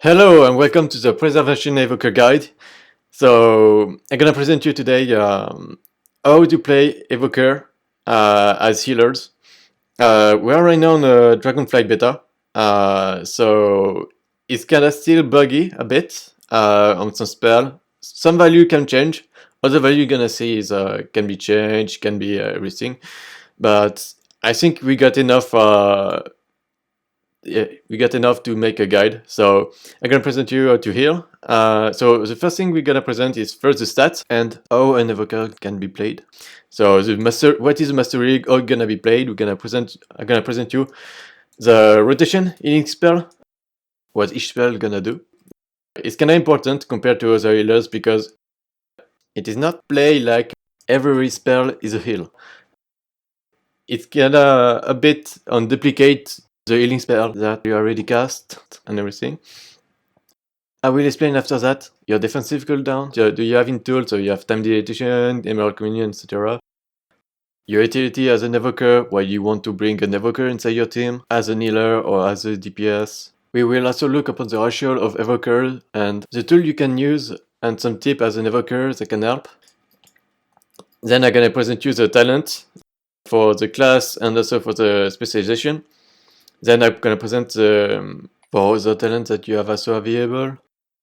Hello and welcome to the Preservation Evoker guide. So I'm gonna present you today how to play Evoker as healers. We are right now on a Dragonflight beta, so it's kinda still buggy a bit on some spell. Some value can change, other value you're gonna see is can be changed, can be everything. But I think we got enough. Yeah, we got enough to make a guide. So I'm gonna present you how to heal. So the first thing we're gonna present is first the stats and how an evoker can be played. So the master, what is the mastery? How it's gonna be played? I'm gonna present you the rotation healing spell, what each spell gonna do. It's kinda important compared to other healers because it is not play like every spell is a heal. It's kinda a bit on duplicate the healing spell that you already cast and everything. I will explain after that your defensive cooldown. Do you have in tools? So you have time dilatation, emerald communion, etc. Your utility as an evoker, why you want to bring an evoker inside your team, as an healer or as a DPS. We will also look upon the ratio of evokers and the tool you can use and some tip as an evoker that can help. Then I'm gonna present you the talent for the class and also for the specialization. Then I'm gonna present for other talents that you have also available.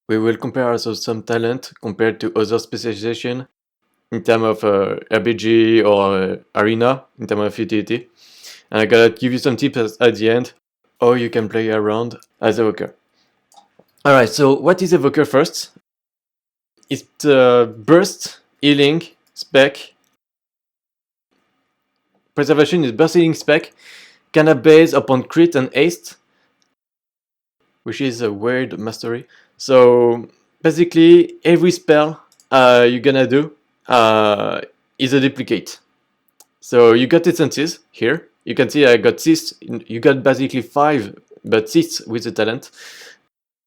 We will compare also some talent compared to other specialization in terms of RPG or arena, in terms of utility. And I'm gonna give you some tips at the end, how you can play around as Evoker. Alright, so what is Evoker first? It's burst, healing, spec. Preservation is burst healing spec, kinda based upon crit and haste, which is a weird mastery. So basically, every spell you're gonna do is a duplicate. So you got essences here. You can see I got 6. You got basically 5, but 6 with the talent.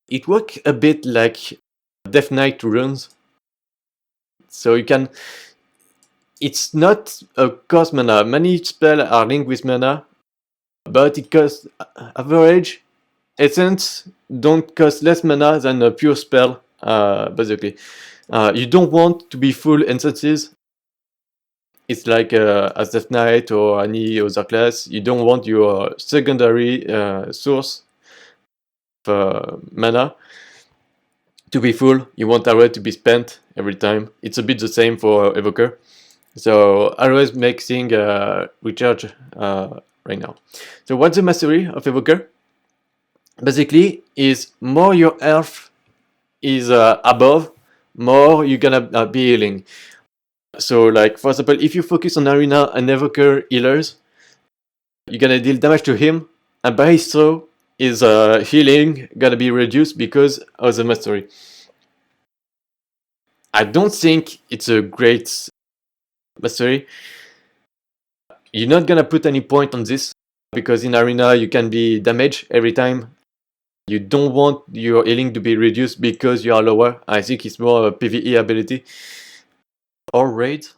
It works a bit like Death Knight runes. So you can. It's not a cost mana. Many spells are linked with mana, but it costs average. Essence don't cost less mana than a pure spell, basically. You don't want to be full essences. It's like as Death Knight or any other class, you don't want your secondary source of mana to be full. You want arrow to be spent every time. It's a bit the same for Evoker. So always make things recharge right now. So what's the mastery of Evoker? Basically, is more your health is above, more you're gonna be healing. So like for example, if you focus on arena and evoker healers, you're gonna deal damage to him, and by his throw his healing gonna be reduced because of the mastery. I don't think it's a great mastery. You're not gonna put any point on this because in arena you can be damaged every time. You don't want your healing to be reduced because you are lower. I think it's more a PvE ability. Or raid.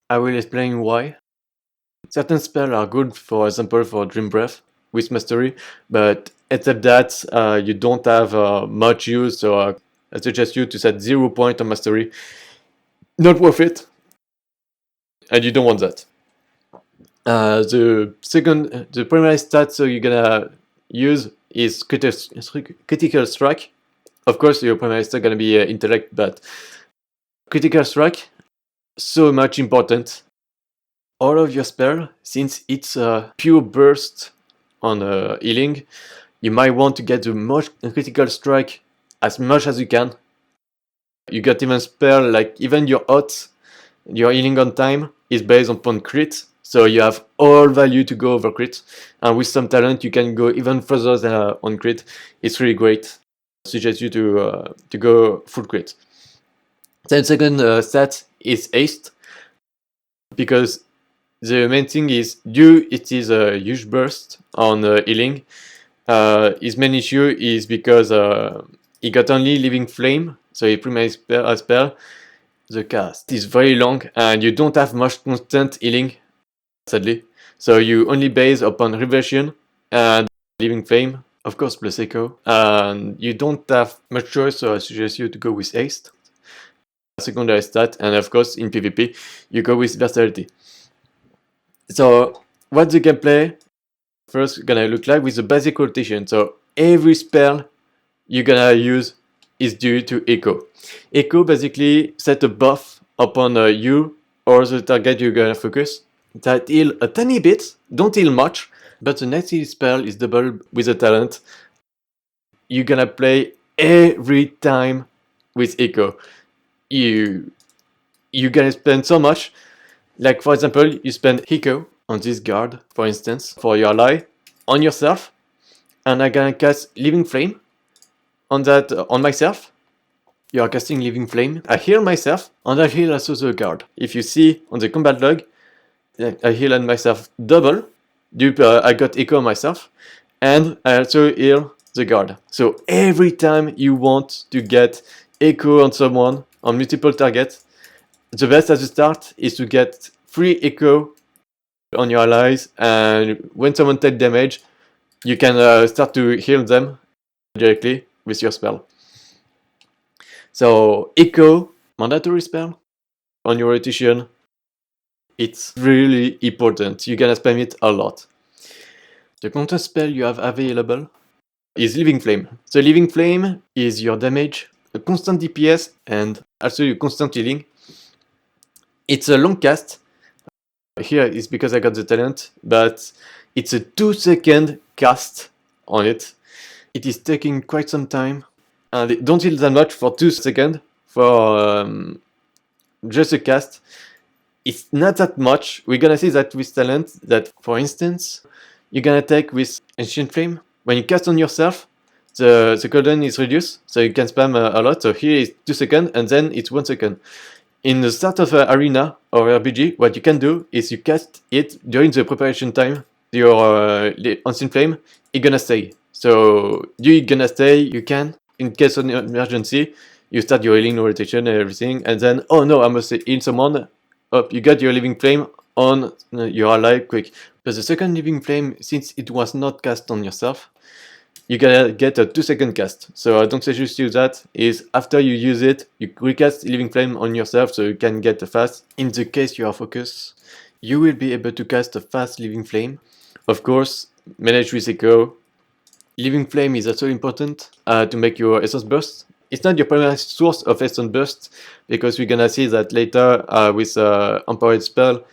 I will explain why. Certain spells are good, for example, for Dream Breath with mastery, but except that, you don't have much use, so I suggest you to set 0 point on mastery. Not worth it, and you don't want that. The primary stat so you're gonna use is critical strike. Of course, your primary stat gonna be intellect, but critical strike so much important. All of your spell, since it's a pure burst on healing, you might want to get the most critical strike as much as you can. You got even spell like even your odds, your healing on time is based upon crit, so you have all value to go over crit. And with some talent, you can go even further than on crit. It's really great. I suggest you to go full crit. Then second stat is haste, because the main thing is it is a huge burst on healing. His main issue is because he got only living flame, so he primary spell. The cast is very long and you don't have much constant healing, sadly. So you only base upon reversion and living flame. of course plus echo, and you don't have much choice, so I suggest you to go with haste, secondary stat, and of course in PvP you go with versatility. So what the gameplay first gonna look like with the basic rotation. So every spell you're gonna use is due to echo. Echo basically set a buff upon you or the target you're gonna focus that heal a tiny bit, don't heal much, but the next heal spell is double with a talent. You're gonna play every time with echo. You're gonna spend so much. Like for example, you spend echo on this guard, for instance, for your ally, on yourself, and I'm gonna cast Living Flame on that on myself. You are casting Living Flame. I heal myself, and I heal also the guard. If you see on the combat log, I heal on myself double. I got echo on myself, and I also heal the guard. So every time you want to get echo on someone, on multiple targets, the best at the start is to get free echo on your allies, and when someone takes damage, you can start to heal them directly with your spell. So echo, mandatory spell on your rotation. It's really important. You're gonna spam it a lot. The counter spell you have available is Living Flame. So Living Flame is your damage, a constant DPS, and also your constant healing. It's a long cast. Here is because I got the talent, but it's a 2-second cast on it. It is taking quite some time, and it don't heal that much for 2 seconds for just a cast. It's not that much. We're gonna see that with talent, that for instance, you're gonna take with Ancient Flame. When you cast on yourself, the cooldown is reduced, so you can spam a lot. So here is 2 seconds, and then it's 1 second. In the start of arena or RPG, what you can do is you cast it during the preparation time. Your Ancient Flame is gonna stay. So you're gonna stay, you can, in case of emergency, you start your healing rotation and everything, and then, oh no, I must heal someone. Up, you got your Living Flame on your ally quick. But the second Living Flame, since it was not cast on yourself, you gotta get a 2-second cast. So I don't suggest you that. Is after you use it, you recast Living Flame on yourself so you can get a fast. In the case you are focused, you will be able to cast a fast Living Flame. Of course, manage with echo. Living Flame is also important to make your essence burst. It's not your primary source of essence burst, because we're gonna see that later with Empowered Spell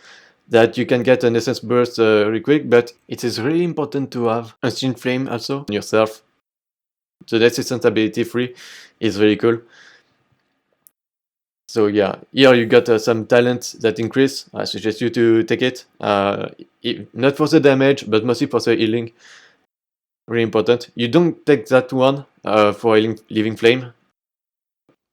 that you can get an essence burst really quick, but it is really important to have Ancient Flame also on yourself. So that essence ability free is really cool. So yeah, here you got some talents that increase. I suggest you to take it. Not for the damage, but mostly for the healing. Really important. You don't take that one for Living Flame,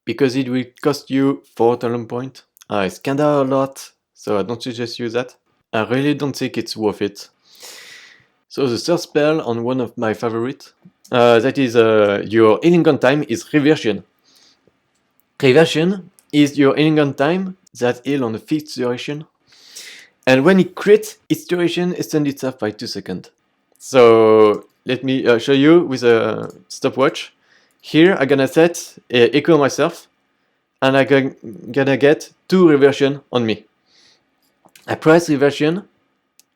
because it will cost you 4 talent points. It's kinda a lot, so I don't suggest you that. I really don't think it's worth it. So the third spell on one of my favorite, that is your healing on time, is Reversion. Reversion is your healing on time that heal on a fixed duration, and when it crits, its duration extends itself by 2 seconds. So let me show you with a stopwatch. Here I'm gonna set echo myself, and I'm gonna get 2 reversion on me. I press reversion,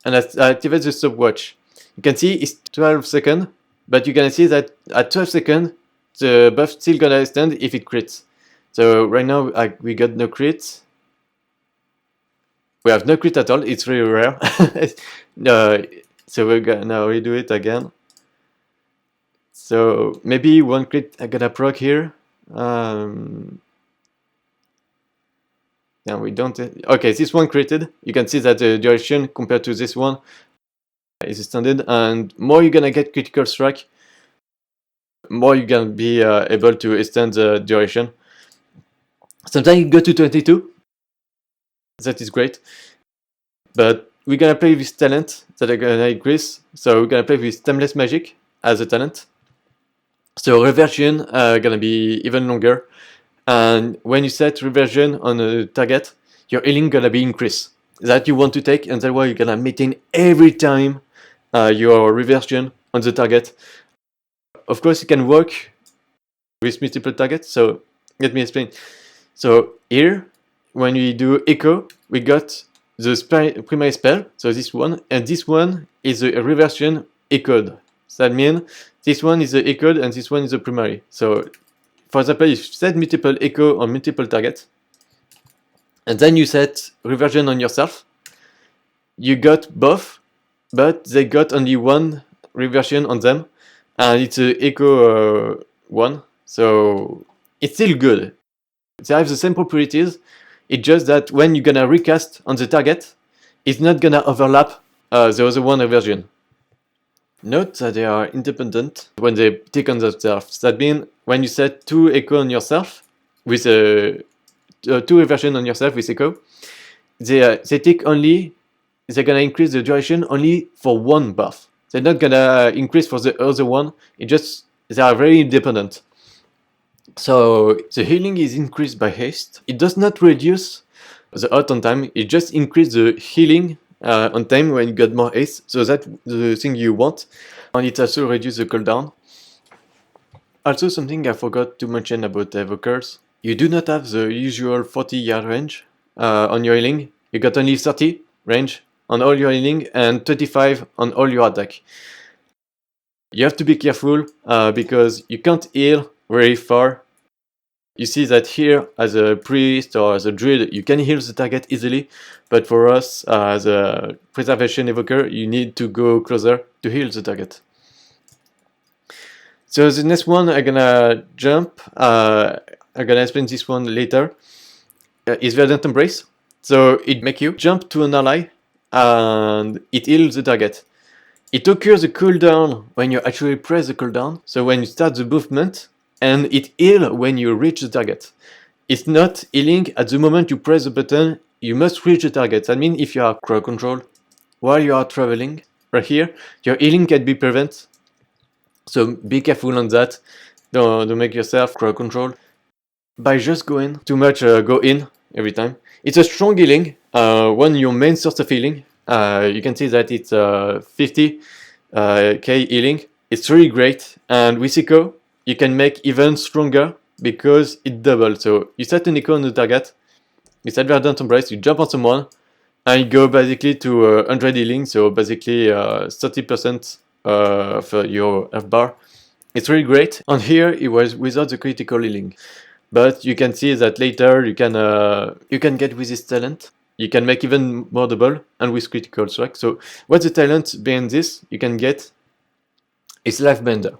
and I activate the stopwatch. You can see it's 12 seconds, but you're gonna see that at 12 seconds, the buff still gonna extend if it crits. So right now we got no crit. We have no crit at all, it's really rare. So we're gonna redo it again. So maybe 1 crit I gotta proc here. Yeah, we don't. Okay, this one critted. You can see that the duration compared to this one is extended, and more you're gonna get critical strike, more you're gonna be able to extend the duration. Sometimes you go to 22. That is great. But we're gonna play with talent that are gonna increase. So we're gonna play with Timeless Magic as a talent. So reversion gonna be even longer. And when you set reversion on a target, your healing gonna be increased. That you want to take, and that's why you're gonna maintain every time your reversion on the target. of course, it can work with multiple targets. So let me explain. So here, when we do echo, we got the primary spell, so this one, and this one is a reversion echoed. So that means this one is the echoed and this one is the primary. So for example, if you set multiple echo on multiple targets, and then you set reversion on yourself, you got both, but they got only one reversion on them, and it's a echo one, so it's still good. They have the same properties, it's just that when you're gonna recast on the target, it's not gonna overlap the other one reversion. Note that they are independent when they take on themselves. That means when you set 2 echo on yourself, with 2 reversion on yourself with echo, they take only, they're gonna increase the duration only for one buff. They're not gonna increase for the other one, it just, they are very independent. So the healing is increased by haste. It does not reduce the ult on time, it just increases the healing on time when you got more haste, so that's the thing you want. And it also reduces the cooldown. Also, something I forgot to mention about evokers, you do not have the usual 40-yard range on your healing. You got only 30 range on all your healing and 25 on all your attack. You have to be careful because you can't heal very far. You see that here, as a priest or as a druid, you can heal the target easily, but for us, as a Preservation Evoker, you need to go closer to heal the target. So the next one, I'm gonna jump, I'm gonna explain this one later, is Verdant Embrace. So it makes you jump to an ally, and it heals the target. It occurs a cooldown when you actually press the cooldown, so when you start the movement, and it heals when you reach the target. It's not healing at the moment you press the button, you must reach the target. That means if you are crowd control while you are traveling, right here, your healing can be prevented. So be careful on that, don't make yourself crowd control by just going too much, go in every time. It's a strong healing, one your main source of healing. You can see that it's 50k healing. It's really great, and with Echo, you can make even stronger because it doubles. So you set an echo on the target, you set Verdant Embrace, you jump on someone, and you go basically to 100 healing, so basically 30% of your F bar. It's really great. On here it was without the critical healing, but you can see that later you can get with this talent. You can make even more double and with critical strike. So what's the talent behind this you can get is Lifebender.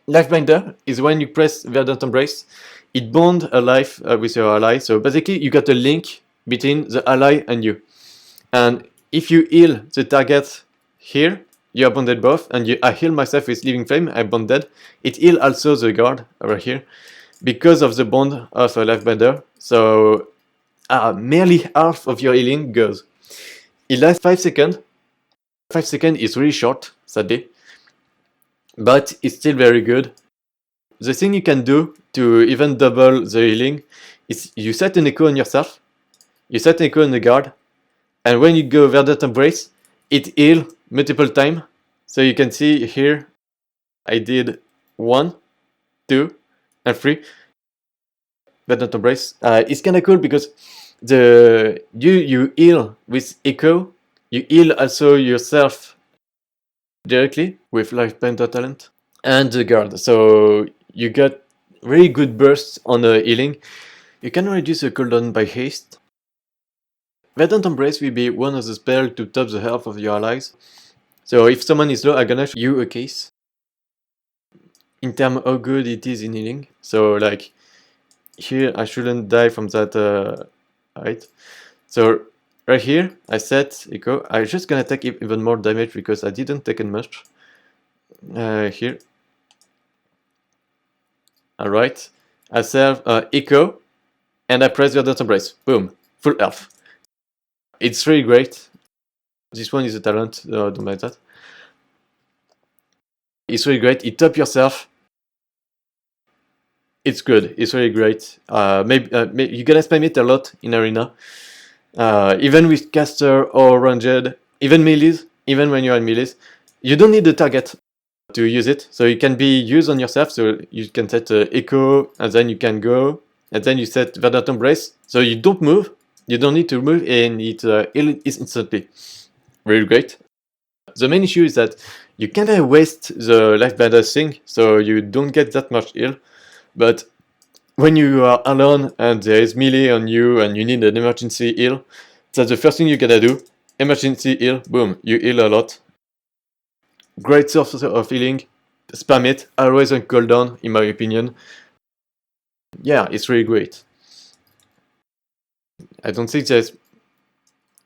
Lifebender is when you press Verdant Embrace, it bonds a life with your ally. So basically you got a link between the ally and you. And if you heal the target here, you are bonded both, and I heal myself with Living Flame, I'm bonded. It heals also the guard over here because of the bond of a Lifebender. So merely half of your healing goes. It lasts 5 seconds. 5 seconds is really short, sadly, but it's still very good. The thing you can do to even double the healing is you set an echo on yourself, you set an echo on the guard, and when you go Verdant Embrace, it heals multiple times. So you can see here, I did 1, 2, and 3. Verdant Embrace. It's kinda cool because you heal with echo, you heal also yourself directly with Lifebender talent and the guard, so you got really good bursts on the healing. You can reduce the cooldown by haste. Verdant Embrace will be one of the spells to top the health of your allies. So if someone is low, I'm gonna show you a case in terms of how good it is in healing. So like here I shouldn't die from that height. So right here I set echo. I'm just gonna take even more damage because I didn't take it much. Here. Alright. I set echo and I press Verdant Embrace. Boom. Full health. It's really great. This one is a talent, don't like that. It's really great. It top yourself. It's good. It's really great. Maybe you gotta spam it a lot in arena. Even with caster or ranged, even melees, even when you're in melees, you don't need the target. to use it. So it can be used on yourself. So you can set echo, and then you can go, and then you set Verdant Embrace. So you don't move, you don't need to move, and it is instantly. Really great. The main issue is that you kind of waste the life balancing thing, so you don't get that much heal. But when you are alone and there is melee on you and you need an emergency heal, that's the first thing you gotta do. Emergency heal, boom, you heal a lot. Great source of healing, spam it, always on cooldown in my opinion. Yeah, it's really great. I don't think there's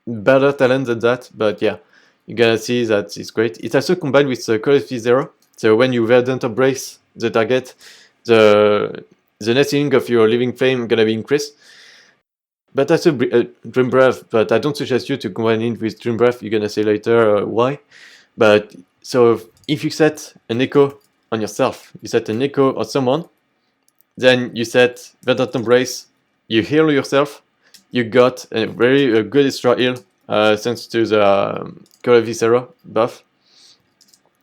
better talent than that, but yeah, you're gonna see that it's great. It's also combined with Call of Duty 0, so when you Verdant Embrace the target, the net healing of your Living Flame gonna be increased. But also Dream Breath, but I don't suggest you to combine it with Dream Breath, you're gonna say later why. But so if you set an echo on yourself, you set an echo on someone, then you set Verdant Embrace, you heal yourself, you got a very good extra heal thanks to the Call of Duty 0 buff.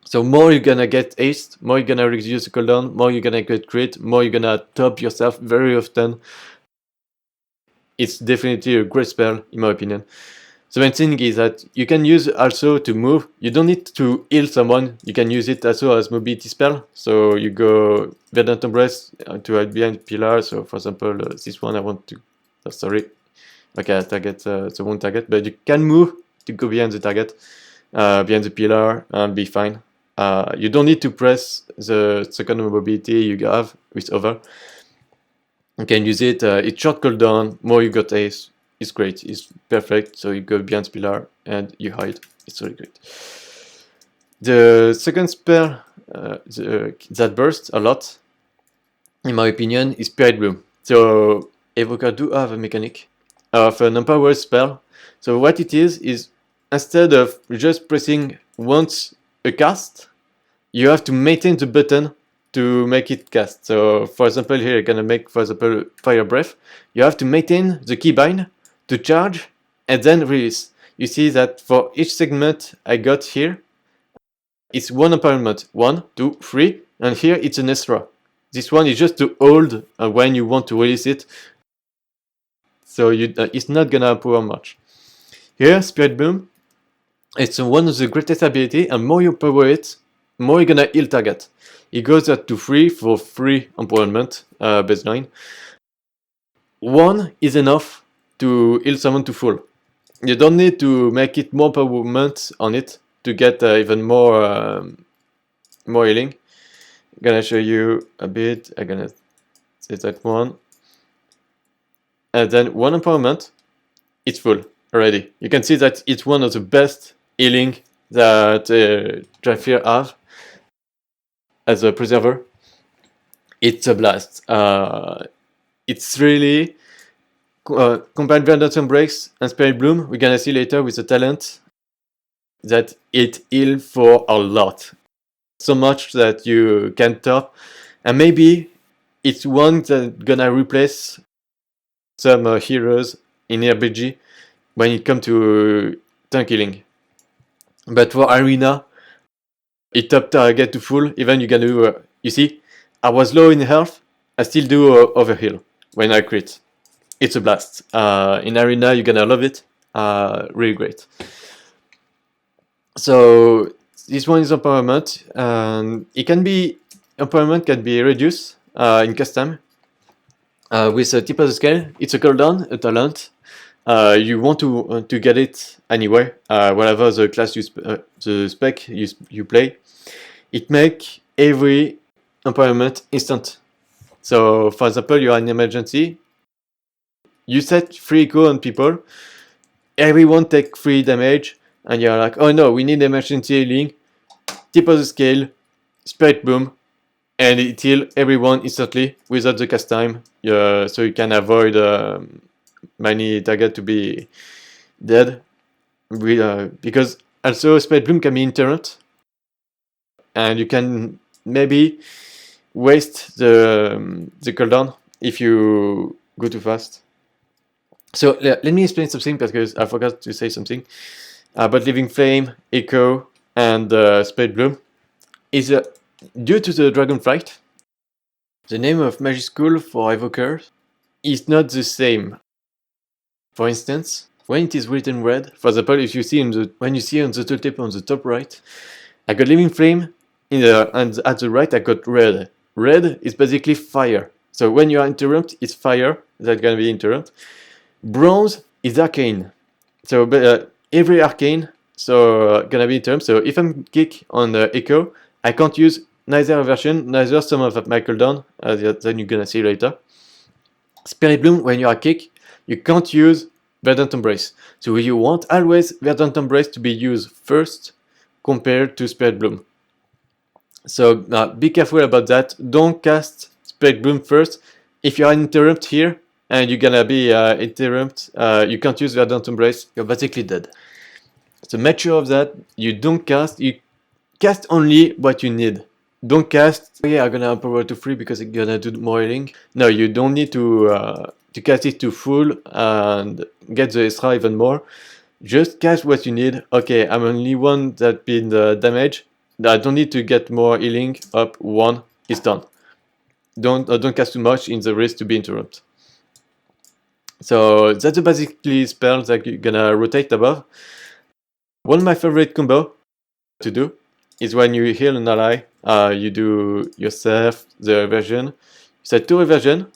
So more you're gonna get aced, more you're gonna reduce the cooldown, more you're gonna get crit, more you're gonna top yourself very often. It's definitely a great spell in my opinion. The main thing is that you can use also to move. You don't need to heal someone. You can use it also as mobility spell. So you go Verdant Embrace to hide behind pillar. So for example, this one I want to. Oh, sorry. Okay, I target the wrong target, but you can move to go behind the target, behind the pillar, and be fine. You don't need to press the second mobility you have with over. You can use it. It's short cooldown. More you got ace. It's great. It's perfect. So you go behind pillar and you hide. It's really great. The second spell that bursts a lot, in my opinion, is Spirit Bloom. So Evoker do have a mechanic of an empowered spell. So what it is instead of just pressing once a cast, you have to maintain the button to make it cast. So for example here I'm gonna make for example Fire Breath. You have to maintain the keybind to charge and then release. You see that for each segment I got here, it's one empowerment, 1, 2, 3, and here it's an extra. This one is just to hold when you want to release it, so it's not gonna empower much. Here, Spirit Bloom, it's one of the greatest ability, and more you empower it, more you're gonna heal target. It goes up to 3 for 3 empowerment baseline. 1 is enough to heal someone to full. You don't need to make it more empowerment on it to get even more healing. I'm gonna show you a bit. I'm gonna say that one. And then 1 empowerment, it's full already. You can see that it's one of the best healing that Dracthyr have as a preserver. It's a blast. It's really combined Verdant Embrace and Spirit Bloom. We're gonna see later with the talent that it heals for a lot. So much that you can top. And maybe it's one that's gonna replace some heroes in RPG when it comes to tank healing. But for arena, it top target to full. Even you can do. You see, I was low in health. I still do overheal when I crit. It's a blast. In arena, you're gonna love it. Really great. So this one is empowerment, and empowerment can be reduced in custom. With a tip of the scale, it's a cooldown, a talent. You want to get it anyway, whatever the class the spec you play. It make every empowerment instant. So for example, you are in emergency. You set 3 echo on people. Everyone take 3 damage, and you're like, oh no, we need emergency healing. Tip of the scale, Spirit Bloom, and it heals everyone instantly without the cast time. So you can avoid many targets to be dead. Because also Spirit Bloom can be interrupt, and you can maybe waste the cooldown if you go too fast. So let me explain something because I forgot to say something about Living Flame, Echo, and Spirit Bloom. is due to the Dragonflight. The name of magic school for evokers is not the same. For instance, when it is written red, for example, if you see when you see on the tooltip on the top right, I got living flame, and at the right I got red. Red is basically fire. So when you are interrupt, it's fire. That's gonna be interrupt. Bronze is arcane. So every arcane, so gonna be interrupt. So if I'm kick on echo, I can't use neither version, neither some of my cooldown, then you're gonna see later. Spirit Bloom, when you are kick, you can't use Verdant Embrace. So you want always Verdant Embrace to be used first compared to Spirit Bloom. So be careful about that. Don't cast Spirit Bloom first. If you are interrupt here and you're gonna be interrupt, you can't use Verdant Embrace, you're basically dead. So make sure of that. You don't cast, you cast only what you need. Don't cast, oh yeah, I'm gonna power to 3 because it's gonna do more healing. No, you don't need to cast it to full and get the extra even more. Just cast what you need. Okay, I'm only one that been damage. I don't need to get more healing. Up, 1, it's done. Don't cast too much in the risk to be interrupted. So that's basically spells that you're gonna rotate above. One of my favorite combo to do is when you heal an ally, you do yourself the reversion. You set 2 reversion,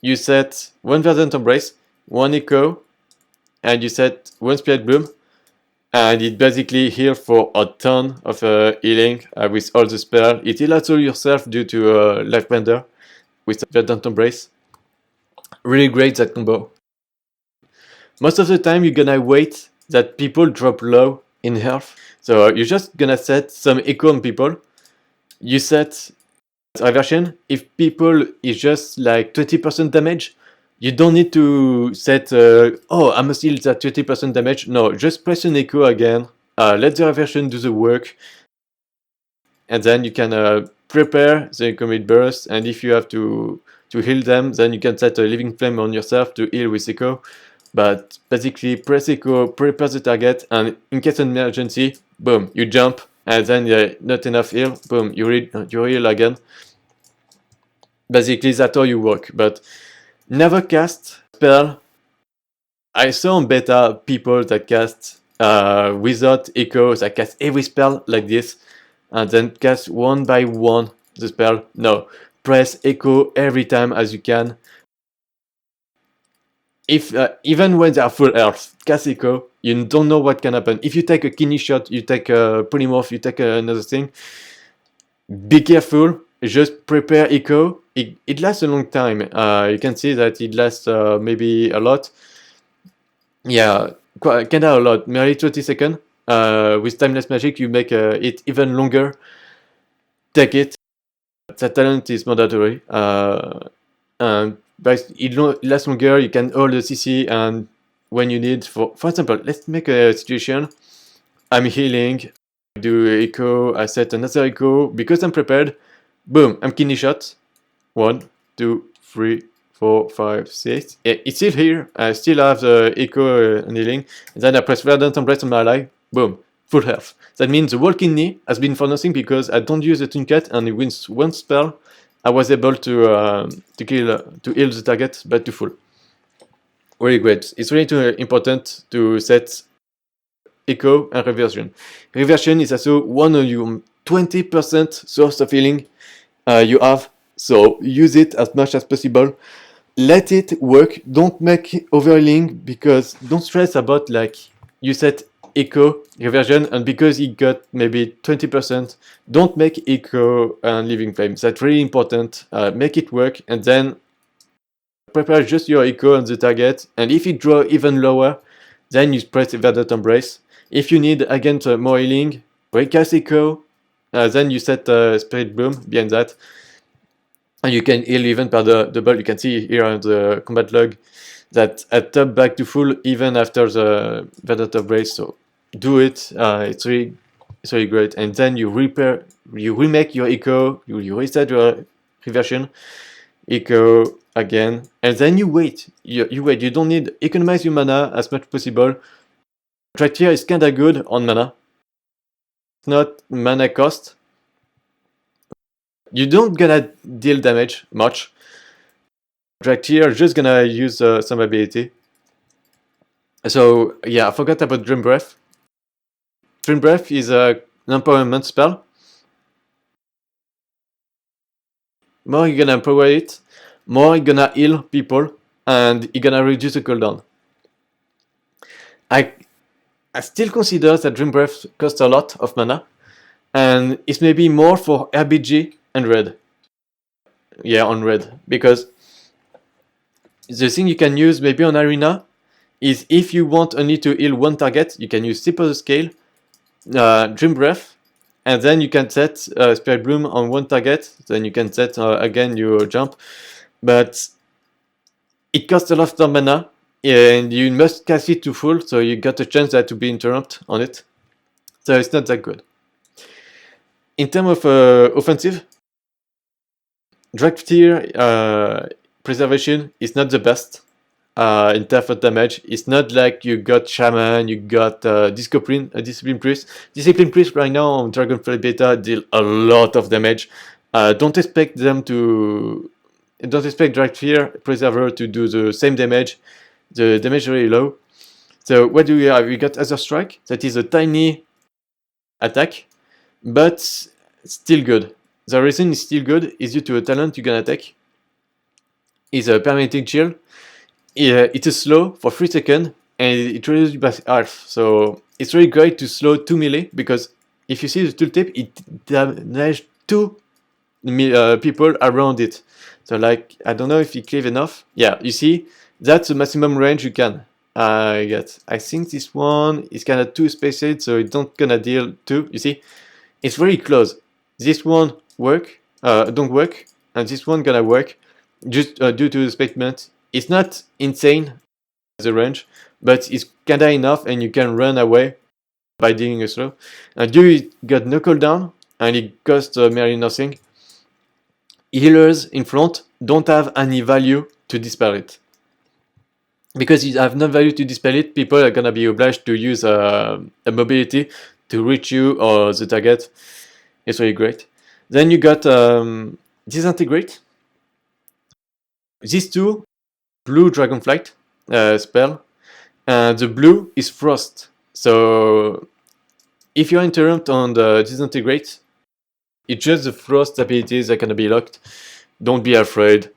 you set 1 Verdant Embrace, 1 Echo, and you set 1 Spirit Bloom, and it basically heals for a ton of healing with all the spells. It heals also yourself due to Life Bender with Verdant Embrace. Really great, that combo. Most of the time you're gonna wait that people drop low in health. So you're just gonna set some echo on people. You set reversion. If people is just like 20% damage, you don't need to set, oh, I must heal that 20% damage. No, just press an echo again. Let the reversion do the work. And then you can prepare the commit burst. And if you have to heal them, then you can set a living flame on yourself to heal with echo. But basically, press echo, prepare the target, and in case of emergency, boom, you jump, and then not enough heal, boom, you heal again. Basically, that's how you work. But never cast spell. I saw on beta people that cast without echo, that cast every spell like this, and then cast one by one the spell. No, press echo every time as you can. If even when they are full health, cast echo, you don't know what can happen. If you take a kidney shot, you take a polymorph, you take another thing, be careful. Just prepare echo. It lasts a long time. You can see that it lasts maybe a lot. Yeah, kinda a lot. Merely 20 seconds. With timeless magic, you make it even longer. Take it. That talent is mandatory. But it lasts longer. You can hold the CC, and when you need, for example, let's make a situation. I'm healing. I do echo. I set another echo because I'm prepared. Boom! I'm kidney shot. 1, 2, 3, 4, 5, 6. Yeah, it's still here. I still have the echo and healing. And then I press Verdant Embrace on my ally. Boom! Full health. That means the whole kidney has been for nothing because I don't use the trinket, and with one spell I was able to heal the target, but to full. Really great. It's really important to set echo and reversion. Reversion is also one of your 20% source of healing you have, so use it as much as possible. Let it work. Don't make overhealing, because don't stress about like you set echo reversion and because it got maybe 20%, don't make echo and living flame. That's really important. Make it work, and then prepare just your echo on the target, and if it draw even lower, then you press Verdant Embrace. If you need again more healing, recast echo, then you set Spirit Bloom behind that, and you can heal even per the double. You can see here on the combat log that at top back to full even after the Verdant Embrace. So do it. It's really great. And then you remake your echo, you reset your reversion, echo again, and then you wait. You wait. You don't need economize your mana as much as possible. Dracthyr is kinda good on mana. It's not mana cost, You don't gonna deal damage much. Dracthyr just gonna use some ability. So yeah, I forgot about Dream Breath. Dream Breath is an empowerment spell. More you're gonna empower it, more you're gonna heal people, and you're gonna reduce the cooldown. I still consider that Dream Breath costs a lot of mana, and it's maybe more for RBG and red. Yeah, on red, because the thing you can use maybe on arena is if you want only to heal one target, you can use Tip of the Scale, Dream Breath, and then you can set Spirit Bloom on one target, then you can set again your jump, but it costs a lot of mana, and you must cast it to full, so you got a chance that to be interrupted on it, so it's not that good. In terms of offensive, Dracthyr Preservation is not the best in terms of damage. It's not like you got Shaman, you got Discipline Priest. Discipline Priest right now on Dragonflight Beta deal a lot of damage. Don't expect Dracthyr Preserver to do the same damage. The damage is very low. So what do we have? We got Other Strike. That is a tiny attack, but still good. The reason it's still good is due to a talent you can attack. Is a permanent chill. It is slow for 3 seconds and it reduces by half. So it's really great to slow 2 melee, because if you see the tooltip, it damages 2 people around it. So like, I don't know if it cleave enough. Yeah, you see, that's the maximum range you can get. I think this one is kind of too spaced, so it's not gonna deal 2. You see, it's very close. This one don't work, and this one gonna work just due to the spacement. It's not insane the range, but it's kinda enough, and you can run away by dealing a slow. And you got no cooldown, and it costs merely nothing. Healers in front don't have any value to dispel it. Because you have no value to dispel it, people are gonna be obliged to use a mobility to reach you or the target. It's really great. Then you got Disintegrate. These two, blue Dragonflight spell, and the blue is Frost. So if you interrupt on the Disintegrate, it's just the Frost abilities that can be locked. Don't be afraid.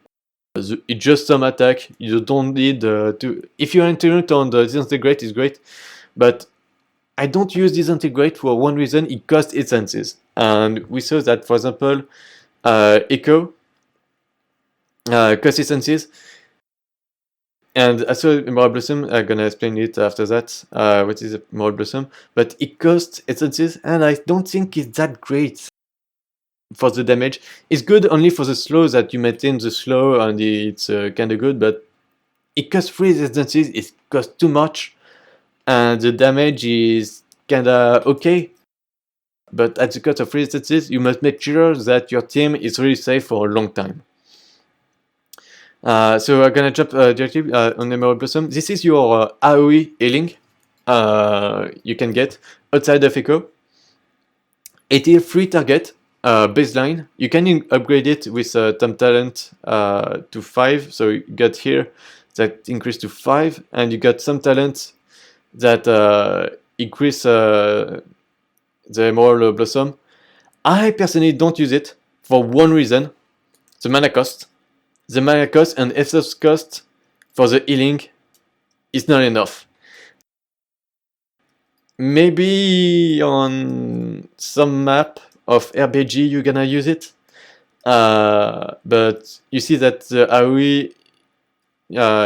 It's just some attack. You don't need to. If you interrupt on the Disintegrate, it's great, but I don't use Disintegrate for one reason: it costs essences. And we saw that, for example, Echo costs essences. And I saw Emerald Blossom. I'm gonna explain it after that. What is Emerald Blossom? But it costs essences, and I don't think it's that great for the damage. It's good only for the slow, that you maintain the slow, and it's kind of good. But it costs 3 essences. It costs too much, and the damage is kinda okay. But at the cost of 3 essences, you must make sure that your team is really safe for a long time. So I'm gonna jump directly on Emerald Blossom. This is your AoE healing you can get outside of Echo. It is free target baseline. You can upgrade it with Tom Talent to 5. So you got here that increase to 5, and you got some talents that increase the Emerald Blossom. I personally don't use it for one reason: the mana cost. The mana cost and FS cost for the healing is not enough. Maybe on some map of RBG you're gonna use it, but you see that the AoE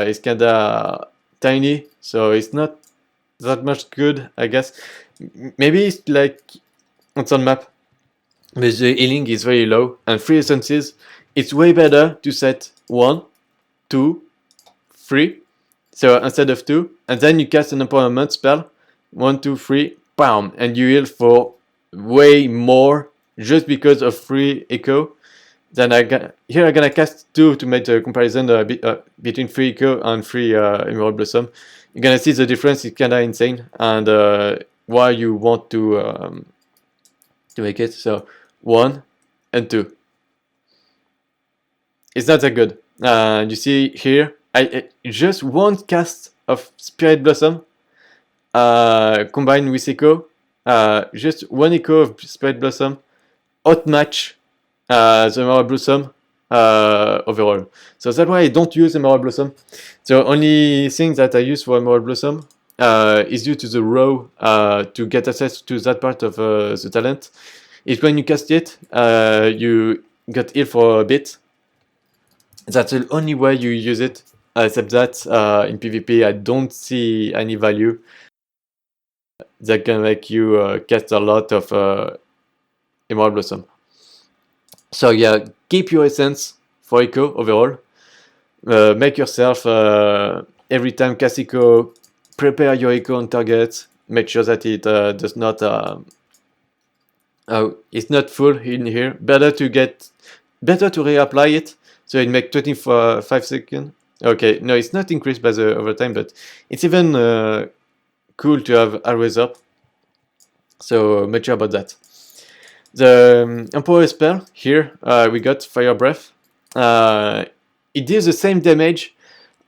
is kinda tiny, so it's not that much good, I guess. Maybe it's like on some map, but the healing is very low, and 3 essences, it's way better to set 1, 2, 3, so instead of 2, and then you cast an empowerment spell, 1, 2, 3, bam, and you heal for way more just because of 3 echo. Then here I'm gonna cast 2 to make the comparison between 3 echo and 3 Emerald Blossom. You're gonna see the difference is kinda insane, and why you want to make it. So 1 and 2. it's not that good. You see here, I just one cast of Spirit Blossom combined with Echo, just one Echo of Spirit Blossom outmatch the Emerald Blossom overall. So that's why I don't use Emerald Blossom. The only thing that I use for Emerald Blossom is due to the row to get access to that part of the talent. Is when you cast it, you get healed for a bit. That's the only way you use it. Except that in PvP, I don't see any value that can make you cast a lot of Emerald Blossom. So yeah, keep your essence for Echo overall. Make yourself every time cast Echo, prepare your Echo on target. Make sure that it does not it's not full in here. Better to reapply it so it make 25 seconds. Okay, no, it's not increased by the overtime, but it's even cool to have always up. So make sure about that. The Emperor spell here, we got Fire Breath. It deals the same damage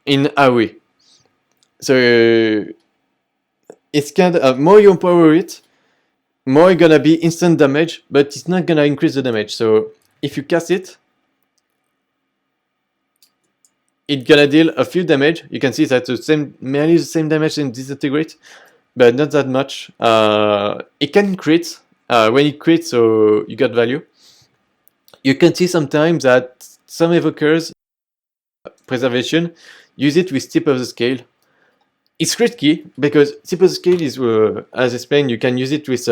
in AoE. So it's kind of more you empower it, more gonna be instant damage, but it's not gonna increase the damage. So if you cast it, it's gonna deal a few damage. You can see that merely the same damage in Disintegrate, but not that much. It can crit. When it crits, so you got value. You can see sometimes that some evokers, Preservation, use it with Tip of the Scale. It's risky because Tip of the Scale is, as explained, you can use it with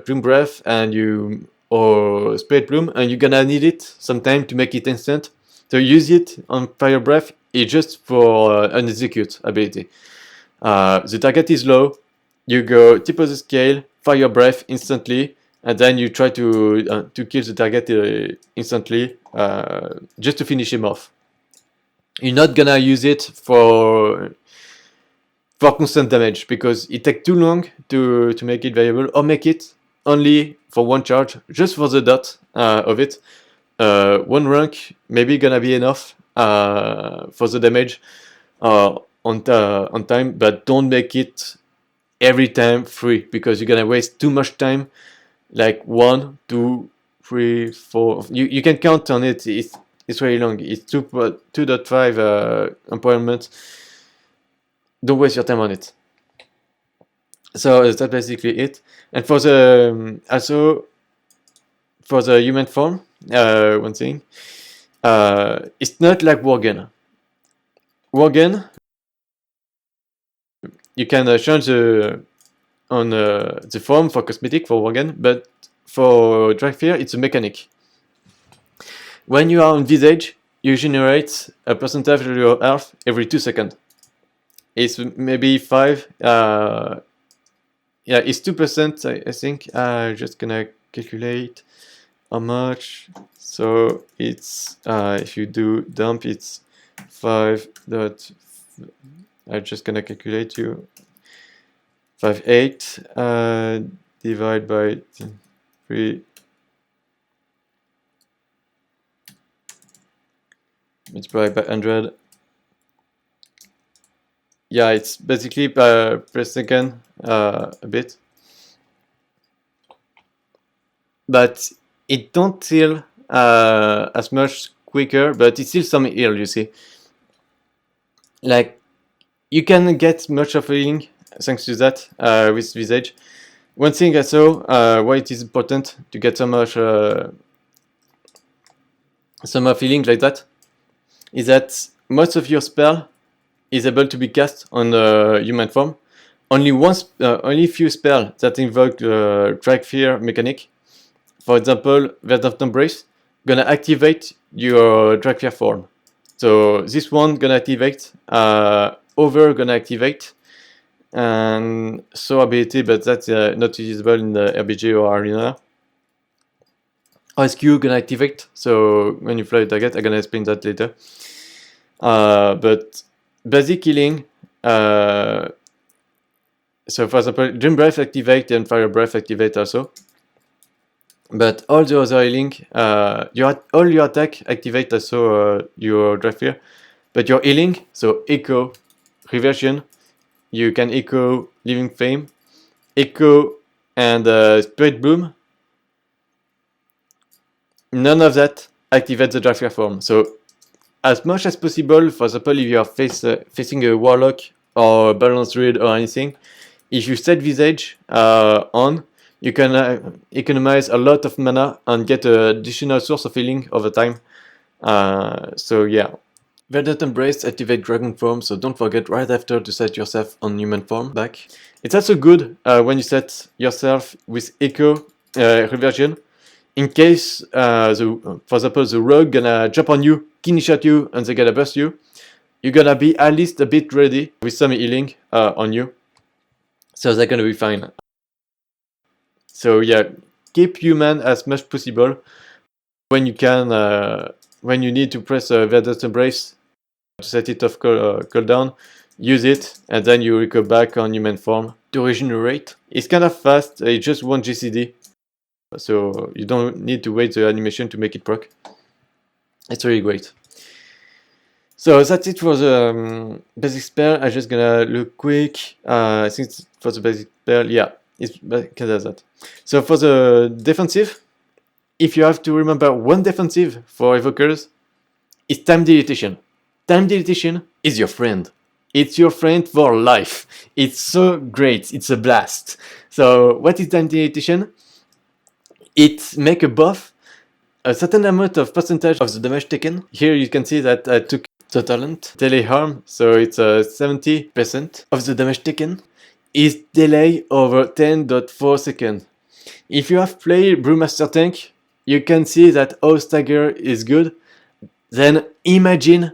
Dream Breath or Spirit Bloom, and you're gonna need it sometime to make it instant. So use it on Fire Breath. It's just for an execute ability. The target is low. You go Tip of the Scale, Fire Breath instantly, and then you try to kill the target instantly, just to finish him off. You're not gonna use it for constant damage because it takes too long to make it viable, or make it only for one charge, just for the dot of it. One rank maybe gonna be enough for the damage on time, but don't make it every time free because you're gonna waste too much time. Like 1, 2, 3, 4. You can count on it. It's very long. It's 2.5 empowerment. Don't waste your time on it. So that's basically it. And for the also for the human form, one thing, it's not like Worgen. Worgen, you can change the form for cosmetic for Worgen, but for Dracthyr, it's a mechanic. When you are on Visage, you generate a percentage of your health every 2 seconds. It's maybe 5. Yeah, it's 2%, I think. Just gonna calculate how much. So it's if you do dump, it's 5. I'm just gonna calculate you 5.8 divide by 3. Multiplied by 100. Yeah, it's basically per second a bit, but it don't heal as much quicker, but it's still some heal, you see. Like, you can get much of healing thanks to that with Visage. One thing I saw why it is important to get so much healing like that is that most of your spell is able to be cast on human form. Only few spells that invoke Dracthyr mechanic. For example, Verdant Embrace gonna activate your Dracthyr form. So this one gonna activate, Over gonna activate, and so ability, but that's not usable in the RBG or Arena. Rescue gonna activate, so when you fly a target, I'm gonna explain that later. But basic healing, so for example, Dream Breath activate and Fire Breath activate also. But all the other healing, all your attack activate also your Dracthyr, but your healing, so Echo, Reversion, you can Echo Living Flame, Echo and Spirit Bloom, none of that activates the Dracthyr form. So as much as possible, for example, if you are facing a Warlock or a Balanced Druid or anything, if you set Visage on, you can economize a lot of mana and get an additional source of healing over time. So yeah. Verdant Embrace activate Dragon form, so don't forget right after to set yourself on human form back. It's also good when you set yourself with Echo Reversion, in case, for example, the rogue gonna jump on you, kidney shot you, and they gonna burst you. You're gonna be at least a bit ready with some healing on you, so they're gonna be fine. So yeah, keep human as much possible. When you can, when you need to press Verdant Embrace to set it off cooldown, use it, and then you recover back on human form. To regenerate, it's kind of fast, it's just 1 GCD, so you don't need to wait the animation to make it proc. It's really great. So that's it for the basic spell. I'm just gonna look quick. I think for the basic spell, yeah, it's kind of that. So for the defensive, if you have to remember one defensive for evokers, it's time dilatation. Time dilatation is your friend. It's your friend for life. It's so great. It's a blast. So what is time dilatation? It makes a buff a certain amount of percentage of the damage taken. Here you can see that I took the talent delay harm, so it's 70% of the damage taken is delay over 10.4 seconds. If you have played Brewmaster Tank, you can see that how stagger is good. Then imagine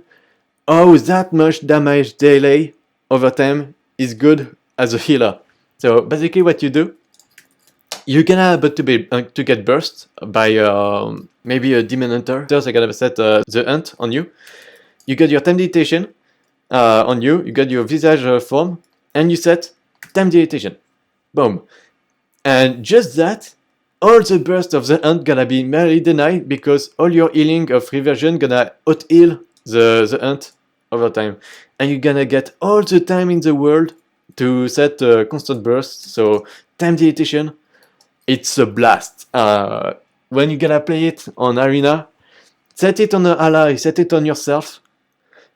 how that much damage delay over time is good as a healer. So basically what you do, you're gonna but to get burst by maybe a demon hunter. So they're gonna set the hunt on you. You got your time dilatation on you. You got your visage form, and you set time dilatation. Boom. And just that, all the burst of the hunt gonna be merely denied because all your healing of reversion gonna out heal the hunt over time, and you're gonna get all the time in the world to set constant burst. So time dilatation, it's a blast. When you're gonna play it on arena, set it on an ally, set it on yourself,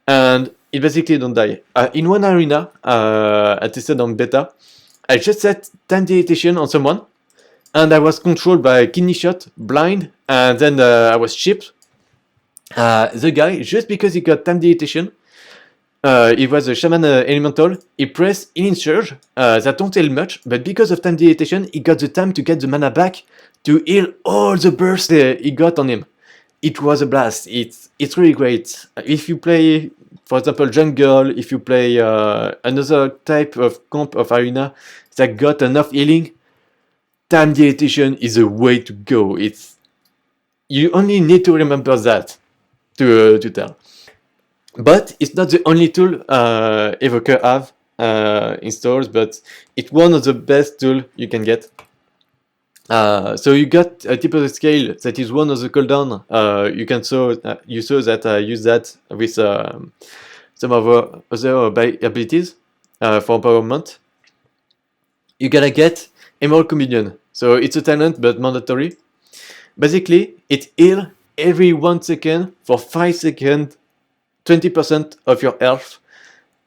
and it basically don't die. In one arena, I tested on beta, I just set time dilatation on someone, and I was controlled by kidney shot, blind, and then I was chipped. The guy, just because he got time dilatation, he was a shaman elemental, he pressed healing surge, that don't heal much, but because of time dilatation, he got the time to get the mana back to heal all the burst he got on him. It was a blast. It's really great. If you play, for example, jungle, if you play another type of comp of arena that got enough healing, time dilatation is a way to go. You only need to remember that to tell. But it's not the only tool Evoker have in stores, but it's one of the best tools you can get. So you got a tip of the scale that is one of the cooldown. You saw that I use that with some of other abilities for empowerment. You gotta get Emerald Communion. So it's a talent but mandatory. Basically, it heals every 1 second for 5 seconds, 20% of your health,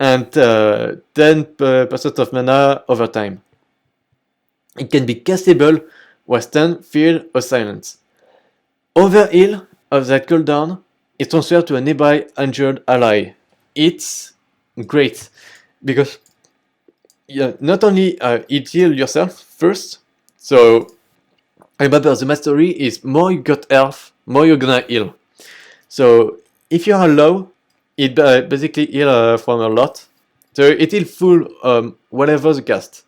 and 10% of mana over time. It can be castable with stun, fear, or silence. Overheal of that cooldown is transferred to a nearby injured ally. It's great because not only it heals yourself first, so remember the mastery is more you got health, more you're gonna heal. So if you are low, it basically heals from a lot. So it heals full whatever the cast.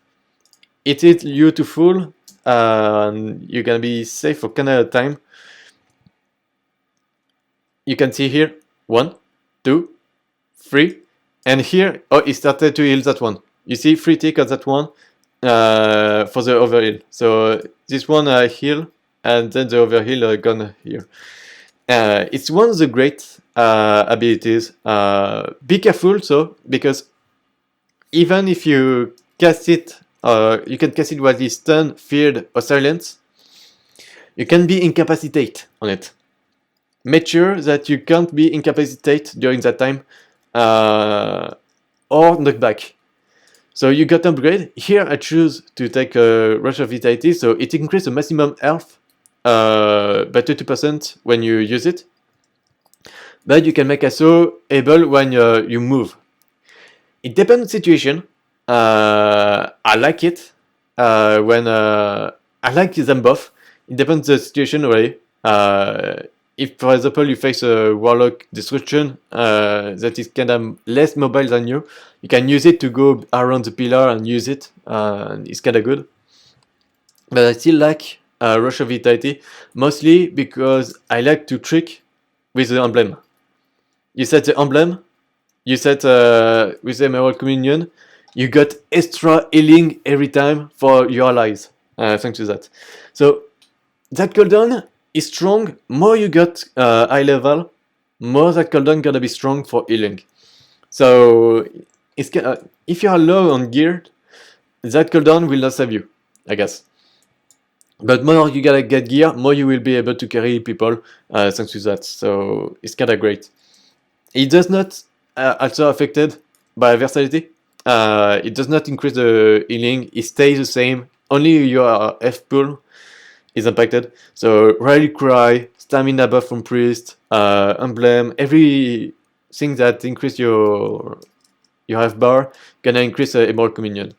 It hits you to full, and you're gonna be safe for kind of time. You can see here 1, 2, 3, and here it started to heal that one. You see 3 tick on that one for the overheal. So this one heal and then the overheal gone here. It's one of the great abilities. Be careful so, because even if you cast it, you can cast it while it's stunned, feared, or silenced, you can be incapacitated on it. Make sure that you can't be incapacitated during that time, or knock back. So you got upgrade. Here I choose to take a Rush of Vitality, so it increases the maximum health by 20% when you use it. But you can make also able when you move. It depends on the situation. I like it when I like them both. It depends on the situation really. If, for example, you face a Warlock Destruction that is kind of less mobile than you can use it to go around the pillar and use it. It's kind of good. But I still like Rush of Vitality, mostly because I like to trick with the emblem. You set the emblem, you set with the Emerald Communion, you got extra healing every time for your allies, thanks to that. So that cooldown is strong. More you got high level, more that cooldown gonna be strong for healing. So it's if you are low on gear, that cooldown will not save you, I guess. But more you gotta get gear, more you will be able to carry people thanks to that. So it's kinda great. It does not also affected by versatility. It does not increase the healing. It stays the same. Only your F pool is impacted. So Rally Cry, Stamina buff from Priest, Emblem, everything that increase your F bar gonna increase Emerald Communion.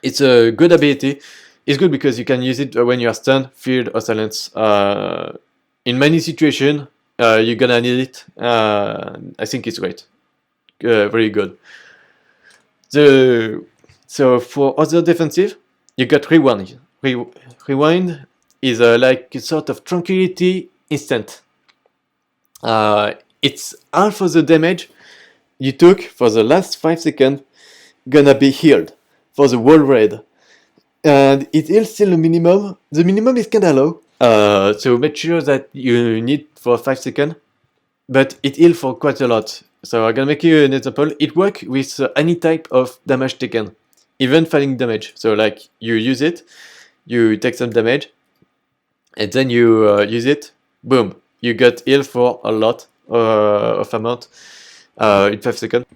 It's a good ability. It's good because you can use it when you are stunned, feared, or silenced. In many situations, you're gonna need it. I think it's great. Very good. So for other defensive, you got Rewind. Rewind is like a sort of tranquility instant. It's half of the damage you took for the last 5 seconds gonna be healed for the whole raid. And it heals still the minimum. The minimum is kinda low. So make sure that you need for 5 seconds. But it heals for quite a lot. So I'm gonna make you an example. It works with any type of damage taken, even falling damage. So like you use it, you take some damage, and then you use it, boom, you get healed for a lot of amount in 5 seconds.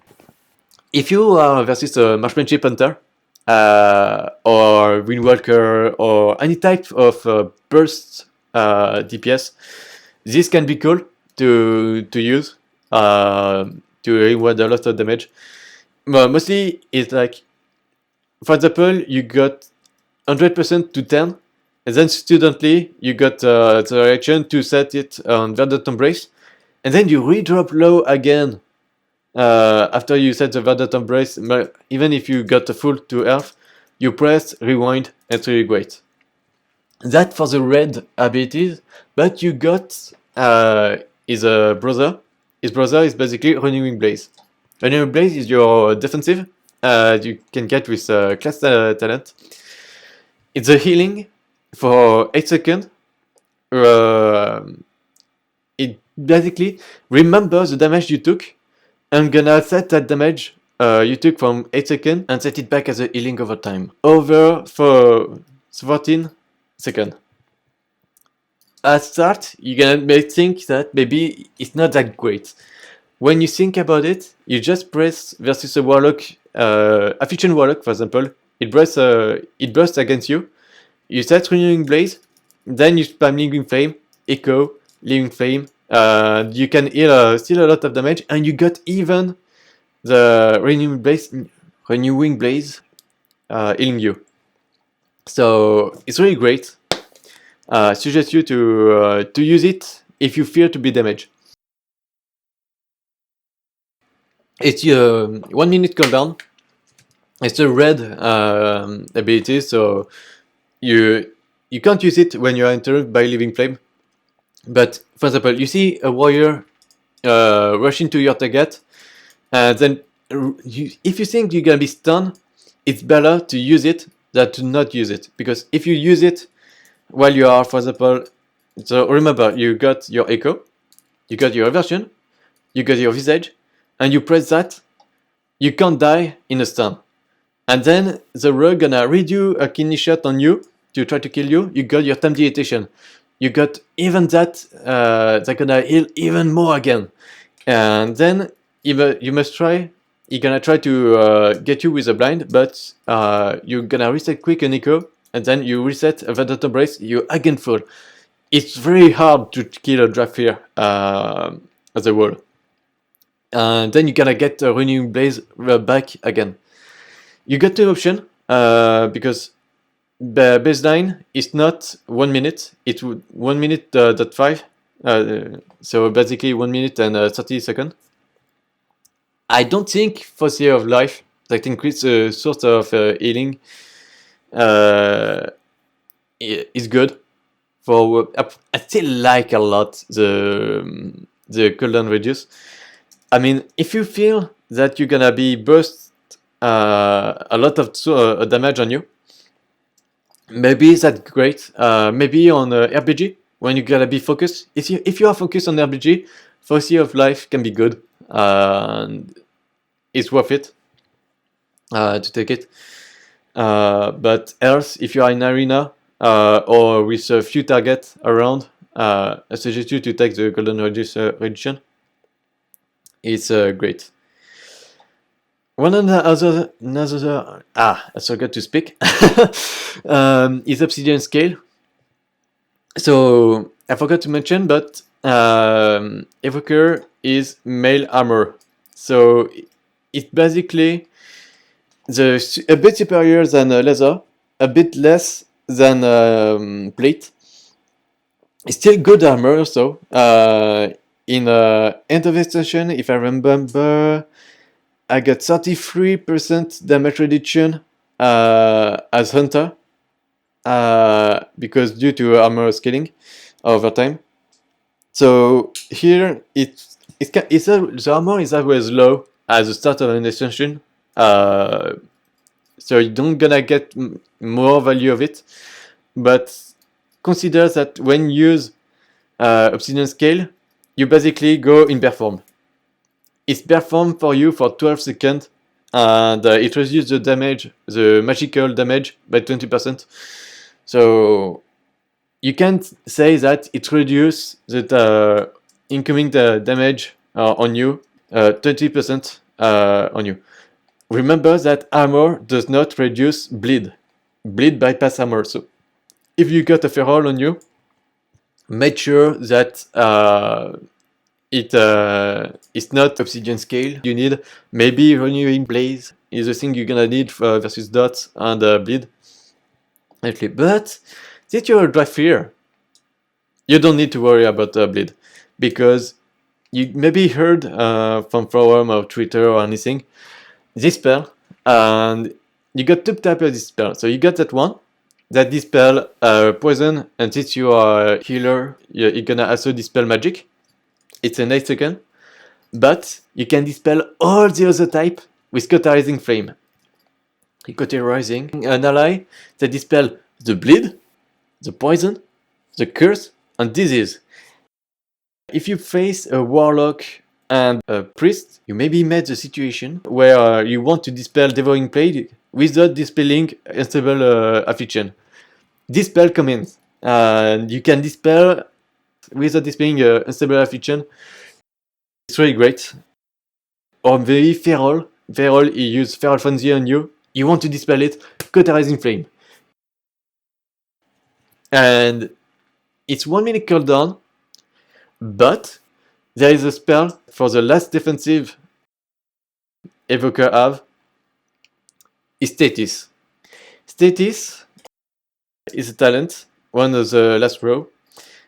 If you are versus a Marksmanship Hunter, or Windwalker, or any type of burst DPS, this can be cool to use to reward a lot of damage. But mostly it's like, for example, you got 100% to 10, and then studently you got the reaction to set it on Verdant Embrace, and then you redrop low again after you set the Verdant Embrace. Even if you got a full to health, you press rewind, and it's really great. That for the red abilities, but you got his brother. His brother is basically Renewing Blaze. Renewing Blaze is your defensive. You can get with class talent. It's a healing for 8 seconds. It basically remembers the damage you took. I'm gonna set that damage you took from 8 seconds and set it back as a healing over time. Over for 14 seconds. At start, you're gonna think that maybe it's not that great. When you think about it, you just press versus a Warlock, a Fiction Warlock, for example. It bursts against you. You set Renewing Blaze, then you spam Living Flame, Echo, Living Flame. You can heal still a lot of damage, and you got even the Renewing Blaze healing you. So it's really great. I suggest you to use it if you fear to be damaged. It's 1 minute cooldown. It's a red ability, so you can't use it when you are entered by Living Flame. But for example, you see a warrior rush into your target, and then if you think you're gonna be stunned, it's better to use it than to not use it, because if you use it while you are, for example, so remember, you got your echo, you got your reversion, you got your visage, and you press that, you can't die in a stun. And then the rogue gonna redo a kidney shot on you to try to kill you. You got your time dilatation. You got even that, they're gonna heal even more again. And then you must try, you're gonna try to get you with a blind, but you're gonna reset quick an echo, and then you reset a Vendetta Brace, you again fall. It's very hard to kill a Dracthyr as a wall. And then you're gonna get a Renewing Blaze back again. You got two options, because the baseline is not 1 minute, it's 1 minute dot 5, so basically 1 minute and 30 seconds. I don't think for the of life that increase the sort of healing is good. For I still like a lot the cooldown reduce. I mean, if you feel that you're gonna be burst a lot of damage on you, maybe that's great. Maybe on RPG when you gotta be focused. If you are focused on RPG, Fossey of Life can be good. And it's worth it to take it. But else, if you are in arena or with a few targets around, I suggest you to take the Golden Reduction. It's great. Another I forgot to speak. Is Obsidian Scale. So I forgot to mention, but Evoker is mail armor. So it's basically a bit superior than leather, a bit less than plate. It's still good armor also. In end of extension, if I remember, I got 33% damage reduction as Hunter, because due to armor scaling over time. So here the armor is always low at the start of an extension, so you don't gonna get more value of it. But consider that when you use Obsidian Scale, you basically go in perform. It's perform for you for 12 seconds, and it reduces the damage, the magical damage, by 20%. So you can't say that it reduces the incoming damage on you 20% on you. Remember that armor does not reduce bleed. Bleed bypass armor. So if you got a feral on you, make sure that it's not Obsidian Scale. You need maybe Renewing Blaze is the thing you're gonna need for versus dots and bleed. But since you're a Dracthyr, you don't need to worry about bleed, because you maybe heard from forum or Twitter or anything, this spell, and you got two types of this spell. So you got that one that dispel poison, and since you are a healer, you're gonna also dispel magic. It's an 8 second, but you can dispel all the other type with Cauterizing Flame. Cauterizing an ally that dispel the bleed, the poison, the curse, and disease. If you face a warlock and a priest, you maybe met the situation where you want to dispel Devouring Plague without dispelling Unstable Affliction. This spell comes in, and you can dispel without dispelling Unstable Affliction. It's really great. Or very feral. Feral, you use Feral Frenzy on you. You want to dispel it, Cauterizing Flame. And it's 1 minute cooldown, but there is a spell for the last defensive Evoker have, is Status. Status is a talent, one of the last row,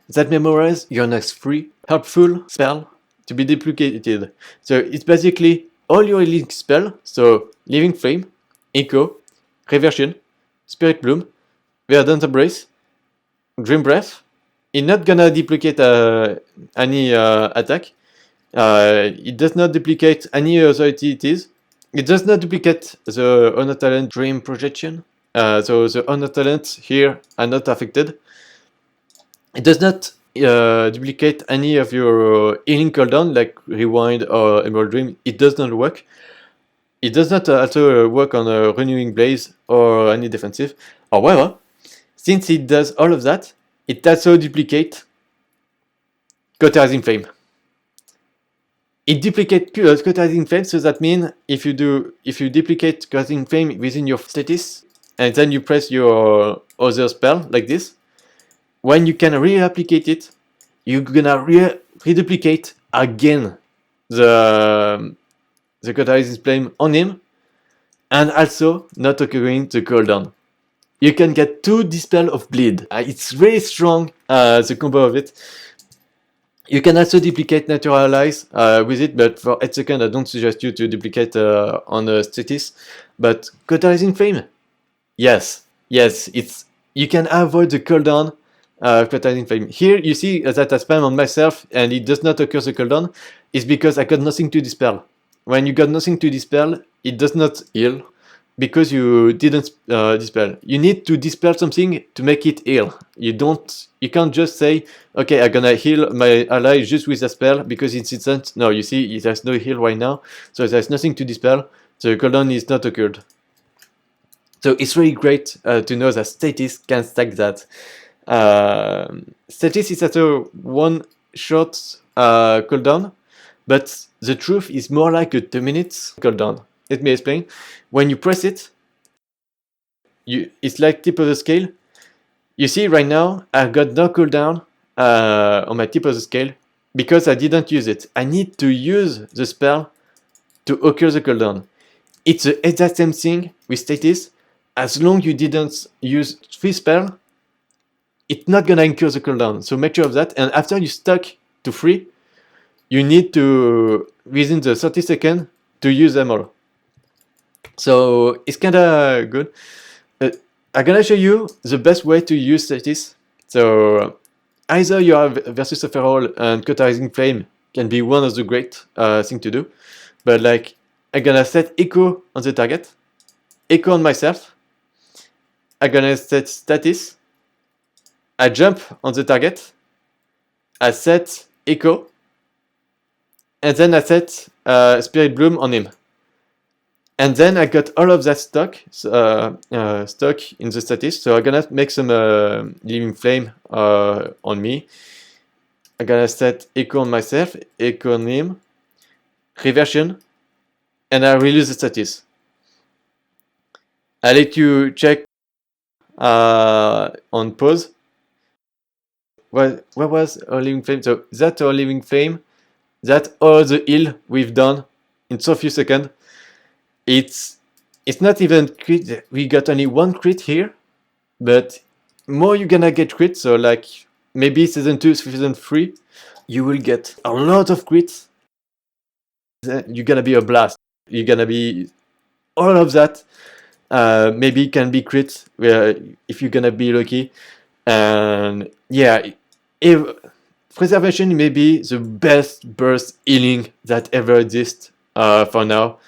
that memorize your next free helpful spell to be duplicated. So it's basically all your healing spell, so Living Flame, Echo, Reversion, Spirit Bloom, Verdant Embrace, Dream Breath. It's not gonna duplicate any attack. It does not duplicate any other abilities. It does not duplicate the Honor Talent Dream Projection. So the Honor Talents here are not affected. It does not duplicate any of your healing cooldown like Rewind or Emerald Dream. It does not work. It does not also work on a Renewing Blaze or any defensive. However, since it does all of that, it also duplicates Cauterizing Flame. It duplicates Cauterizing Flame, so that means if you duplicate Cauterizing Flame within your status, and then you press your other spell like this, when you can reapplicate it, you're gonna reduplicate again the Cauterizing Flame on him, and also not occurring the cooldown. You can get 2 Dispel of Bleed. It's very strong, the combo of it. You can also duplicate Naturalize with it, but for 8 seconds I don't suggest you to duplicate on a status. But Cauterizing Flame, yes, you can avoid the cooldown Cauterizing Flame. Here you see that I spam on myself and it does not occur the cooldown. It's because I got nothing to dispel. When you got nothing to dispel, it does not heal because you didn't dispel. You need to dispel something to make it heal. You can't just say, okay, I'm gonna heal my ally just with a spell because it's instant. No, you see, there's no heal right now, so there's nothing to dispel. The cooldown is not occurred. So it's really great to know that status can stack that. Status is also one short cooldown, but the truth is more like a 2 minutes cooldown. Let me explain. When you press it, it's like tip of the scale. You see right now, I've got no cooldown on my tip of the scale because I didn't use it. I need to use the spell to occur the cooldown. It's the exact same thing with status. As long as you didn't use 3 spells, it's not gonna incur the cooldown. So make sure of that. And after you stuck to 3, you need to, within the 30 seconds, to use them all. So it's kinda good. I'm gonna show you the best way to use status. So either you have versus overall and Cauterizing Flame can be one of the great thing to do. But like, I'm gonna set Echo on the target, Echo on myself. I'm gonna set status. I jump on the target. I set Echo. And then I set Spirit Bloom on him. And then I got all of that stock in the status. So I'm gonna make some Living Flame on me. I'm gonna set Echo on myself, Echo on him, Reversion, and I release the status. I let you check on pause. What was our Living Flame? So that's our Living Flame. That's all the heal we've done in so few seconds. It's not even crit. We got only 1 crit here, but more you're gonna get crit. So like maybe season 2, season 3, you will get a lot of crits. You're gonna be a blast. You're gonna be all of that. Maybe can be crit if you're gonna be lucky. And yeah, Preservation may be the best burst healing that ever exists for now.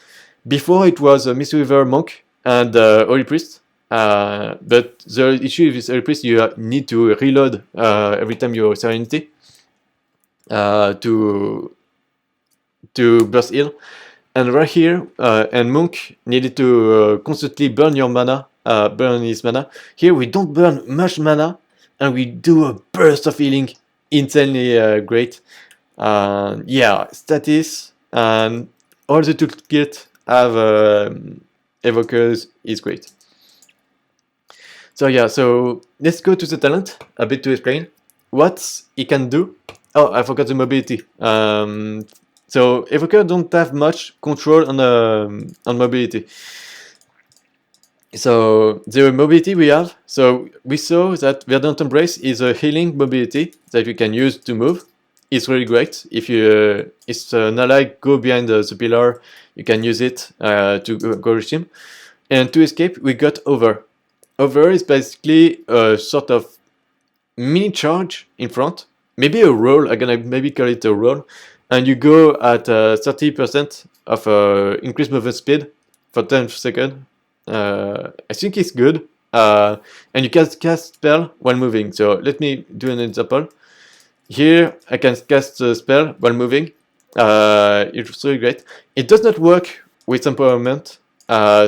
Before it was a Mistweaver Monk and Holy Priest, but the issue with Holy Priest, you need to reload every time you Serenity to burst heal. And right here, and Monk needed to constantly burn your mana, burn his mana. Here we don't burn much mana, and we do a burst of healing, insanely great. Yeah, status and all the toolkit have evokers is great. So yeah, so let's go to the talent a bit to explain what he can do. Oh, I forgot the mobility. So evoker don't have much control on mobility. So the mobility we have, so we saw that Verdant Embrace is a healing mobility that we can use to move. It's really great. If you it's an ally go behind the pillar, you can use it to go reach him. And to escape, we got Over. Over is basically a sort of mini charge in front, maybe a roll. I'm gonna maybe call it a roll, and you go at 30% of increased movement speed for 10 seconds. I think it's good. and you can cast spell while moving. So let me do an example. Here I can cast a spell while moving. It's really great. It does not work with empowerment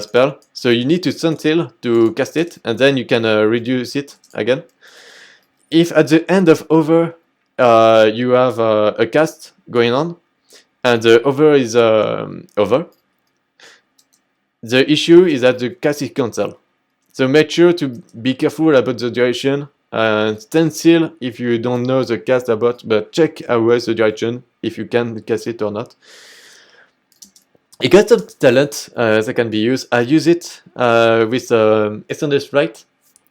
spell, so you need to stand still to cast it, and then you can reduce it again. If at the end of over you have a cast going on, and the over is over, the issue is that the cast is cancelled. So make sure to be careful about the duration and stand still if you don't know the cast about, but check always the duration if you can cast it or not. It got some talent that can be used. I use it with Extended Flight,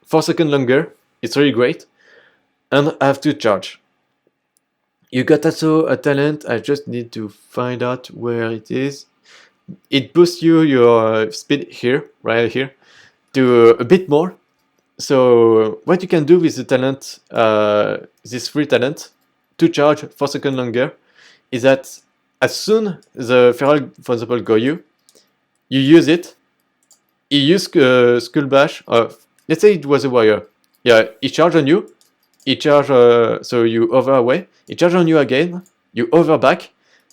4 seconds longer. It's really great. And I have to charge. You got also a talent, I just need to find out where it is. It boosts your speed here, right here, to a bit more. So what you can do with the talent, this free talent, to charge 4 seconds longer, is that as soon the feral, for example, go you use it, you use Skull Bash, let's say it was a warrior. Yeah, he charge on you, he charge, so you over away, he charge on you again, you over back,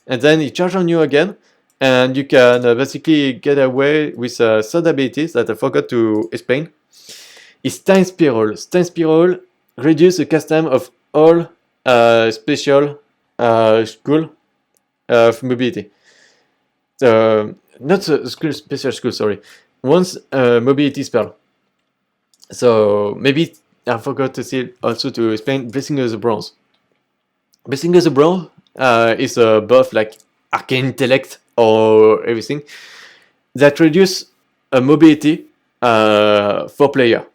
and then he charge on you again, and you can basically get away with third abilities that I forgot to explain. Is Time Spiral. Time Spiral reduce the cast time of all special school mobility. Not special school, sorry. Once mobility spell. So maybe I forgot to say also to explain Blessing of the Bronze. Blessing of the Bronze is a buff like Arcane Intellect or everything that reduce mobility for player.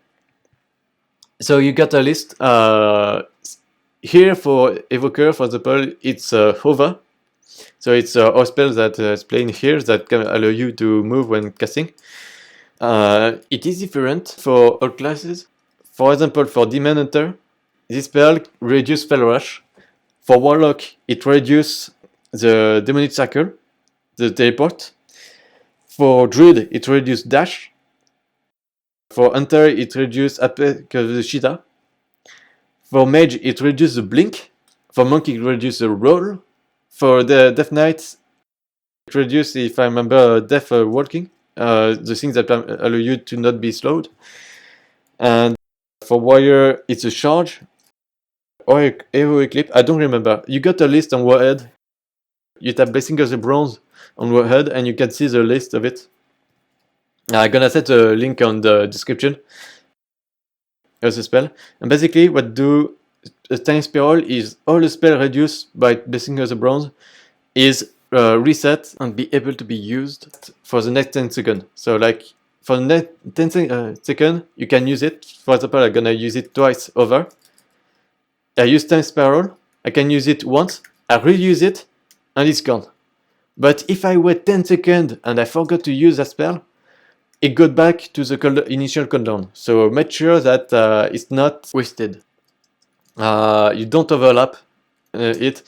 So you got a list here for Evoker, for example, it's Hover. So it's a spell that is playing here that can allow you to move when casting. It is different for all classes. For example, for Demon Hunter, this spell reduces Spell Rush. For Warlock, it reduces the Demonic Circle, the teleport. For Druid, it reduces Dash. For Hunter, it reduces Attack of the Cheetah. For Mage, it reduces the Blink. For Monk, it reduces the Roll. For the Death Knight, it reduces, if I remember, Death Walking, the things that allow you to not be slowed. And for Warrior, it's a Charge. Or Heroic Clip, I don't remember. You got a list on Warhead. You tap Blessing of the Bronze on Warhead and you can see the list of it. I'm gonna set a link on the description of the spell. And basically what do a Time Spiral is all the spell reduced by Blessing of the Bronze is reset and be able to be used for the next 10 seconds. So like for the next 10 seconds you can use it. For example, I'm gonna use it twice over. I use Time Spiral, I can use it once, I reuse it, and it's gone. But if I wait 10 seconds and I forgot to use that spell, it goes back to the initial cooldown. So make sure that it's not wasted. You don't overlap it.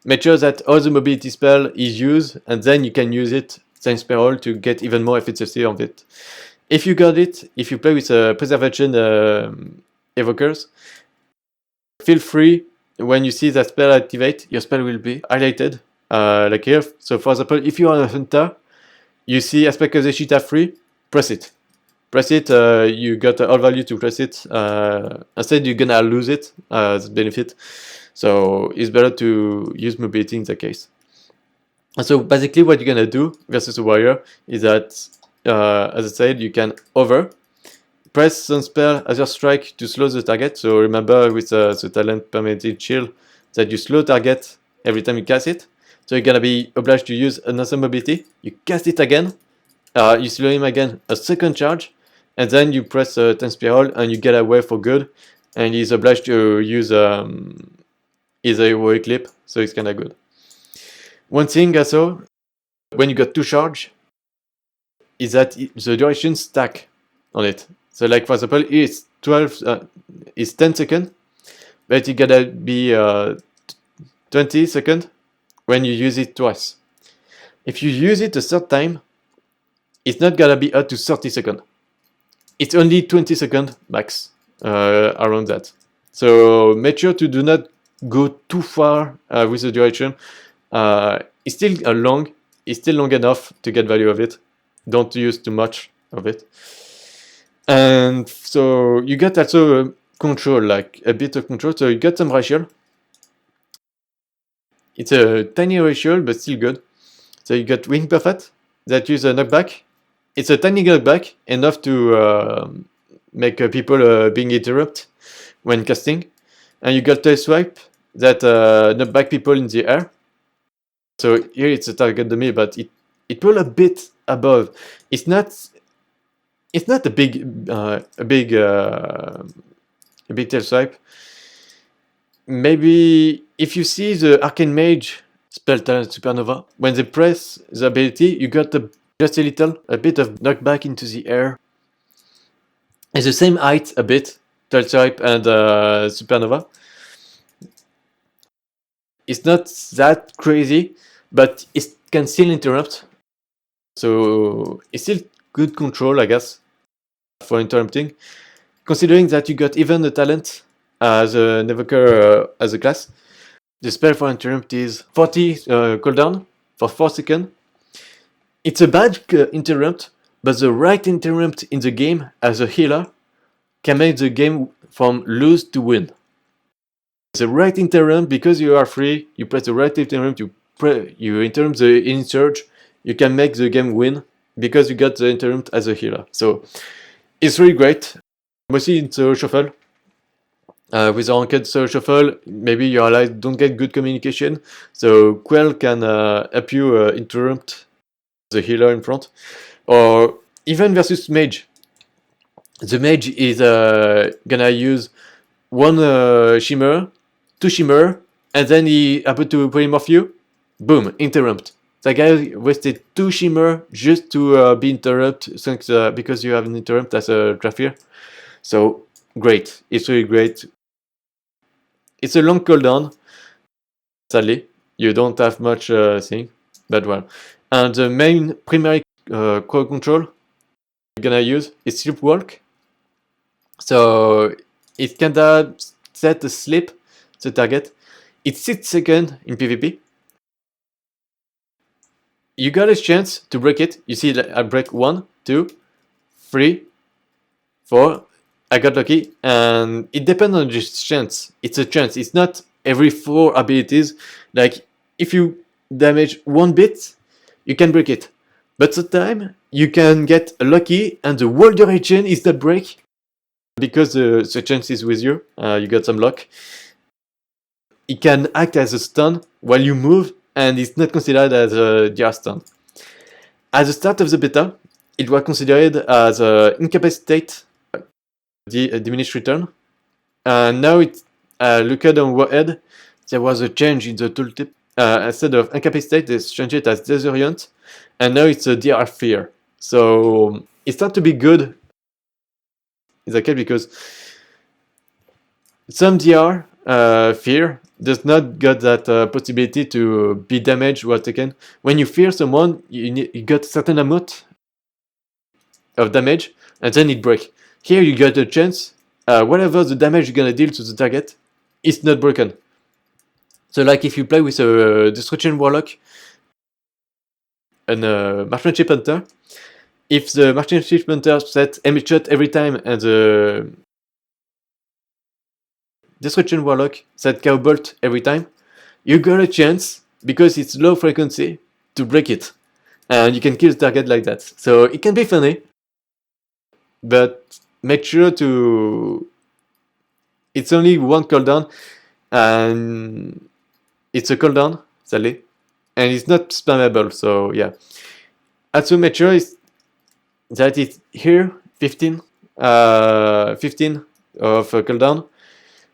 Make sure that all the mobility spell is used, and then you can use it, Time Spiral, to get even more efficiency of it. If you got it, if you play with Preservation Evokers, feel free, when you see that spell activate, your spell will be highlighted, like here. So for example, if you are a hunter, you see Aspect of the Cheetah free, press it. Press it, you got all value to press it. Instead, you're gonna lose it, the benefit. So it's better to use mobility in that case. And so basically what you're gonna do versus a warrior is that, as I said, you can over. Press some spell as your strike to slow the target. So remember with the talent Permanent Chill that you slow target every time you cast it. So you're gonna be obliged to use another mobility. You cast it again, you slow him again, a second charge, and then you press Time Spiral and you get away for good. And he's obliged to use his heroic clip, so it's kinda good. One thing also, when you got 2 charge, is that the duration stack on it. So like for example, it's 10 seconds, but it gotta be 20 seconds when you use it twice. If you use it a third time, it's not gonna be up to 30 seconds. it's only 20 seconds max around that. So make sure to do not go too far with the duration. It's still long. It's still long enough to get value of it. Don't use too much of it. And so you get also control, like a bit of control. So you got some racial. It's a tiny racial, but still good. So you got wing perfect that use a knockback. It's a tiny knockback, enough to make people being interrupt when casting. And you got tail swipe that knockback people in the air. So here it's a target dummy, but it pull a bit above. It's not a big tail swipe. Maybe if you see the Arcane Mage spell talent Supernova, when they press the ability, you got just a bit of knockback into the air. It's the same height a bit, tail swipe and Supernova. It's not that crazy, but it can still interrupt. So it's still good control, I guess, for interrupting. Considering that you got even the talent as an evoker as a class. The spell for interrupt is 40 cooldown for 4 seconds. It's a bad interrupt, but the right interrupt in the game as a healer can make the game from lose to win. The right interrupt, because you are free, you press the right interrupt, you interrupt the insurge, you can make the game win because you got the interrupt as a healer. So it's really great. Mostly in the shuffle. With the ranked solo shuffle, maybe your allies don't get good communication, so Quell can help you interrupt the healer in front. Or even versus mage. The mage is gonna use one shimmer, 2 shimmer, and then he happen to polymorph you. Boom, interrupt. The guy wasted 2 shimmer just to be interrupt, thanks because you have an interrupt as a Dracthyr. So great, it's really great. It's a long cooldown. Sadly, you don't have much thing, but well. And the main primary core control you're gonna use is sleepwalk. So it kinda set a sleep the target. It's 6 seconds in PvP. You got a chance to break it. You see that I break 1, 2, 3, 4. I got lucky, and it depends on just chance. It's a chance. It's not every 4 abilities. Like if you damage 1 bit, you can break it. But sometimes you can get lucky, and the whole duration is that break because the chance is with you. You got some luck. It can act as a stun while you move, and it's not considered as a DR stun. At the start of the beta, it was considered as incapacitate, diminished return. Now it's looked on Warhead, there was a change in the tooltip. Instead of incapacitate, they changed it as disorient, and now it's a DR fear. So it starts to be good in that case because some DR fear does not get that possibility to be damaged while taken. When you fear someone, you got a certain amount of damage, and then it breaks. Here you got a chance, whatever the damage you're gonna deal to the target, it's not broken. So like if you play with a Destruction Warlock and a Marksmanship Hunter, if the Marksmanship Hunter set aim shot every time and the Destruction Warlock set Cow Bolt every time, you got a chance, because it's low frequency, to break it. And you can kill the target like that. So it can be funny, but make sure to... It's only 1 cooldown, and it's a cooldown, sadly, and it's not spammable, so yeah. Also make sure that it's here, 15 of cooldown.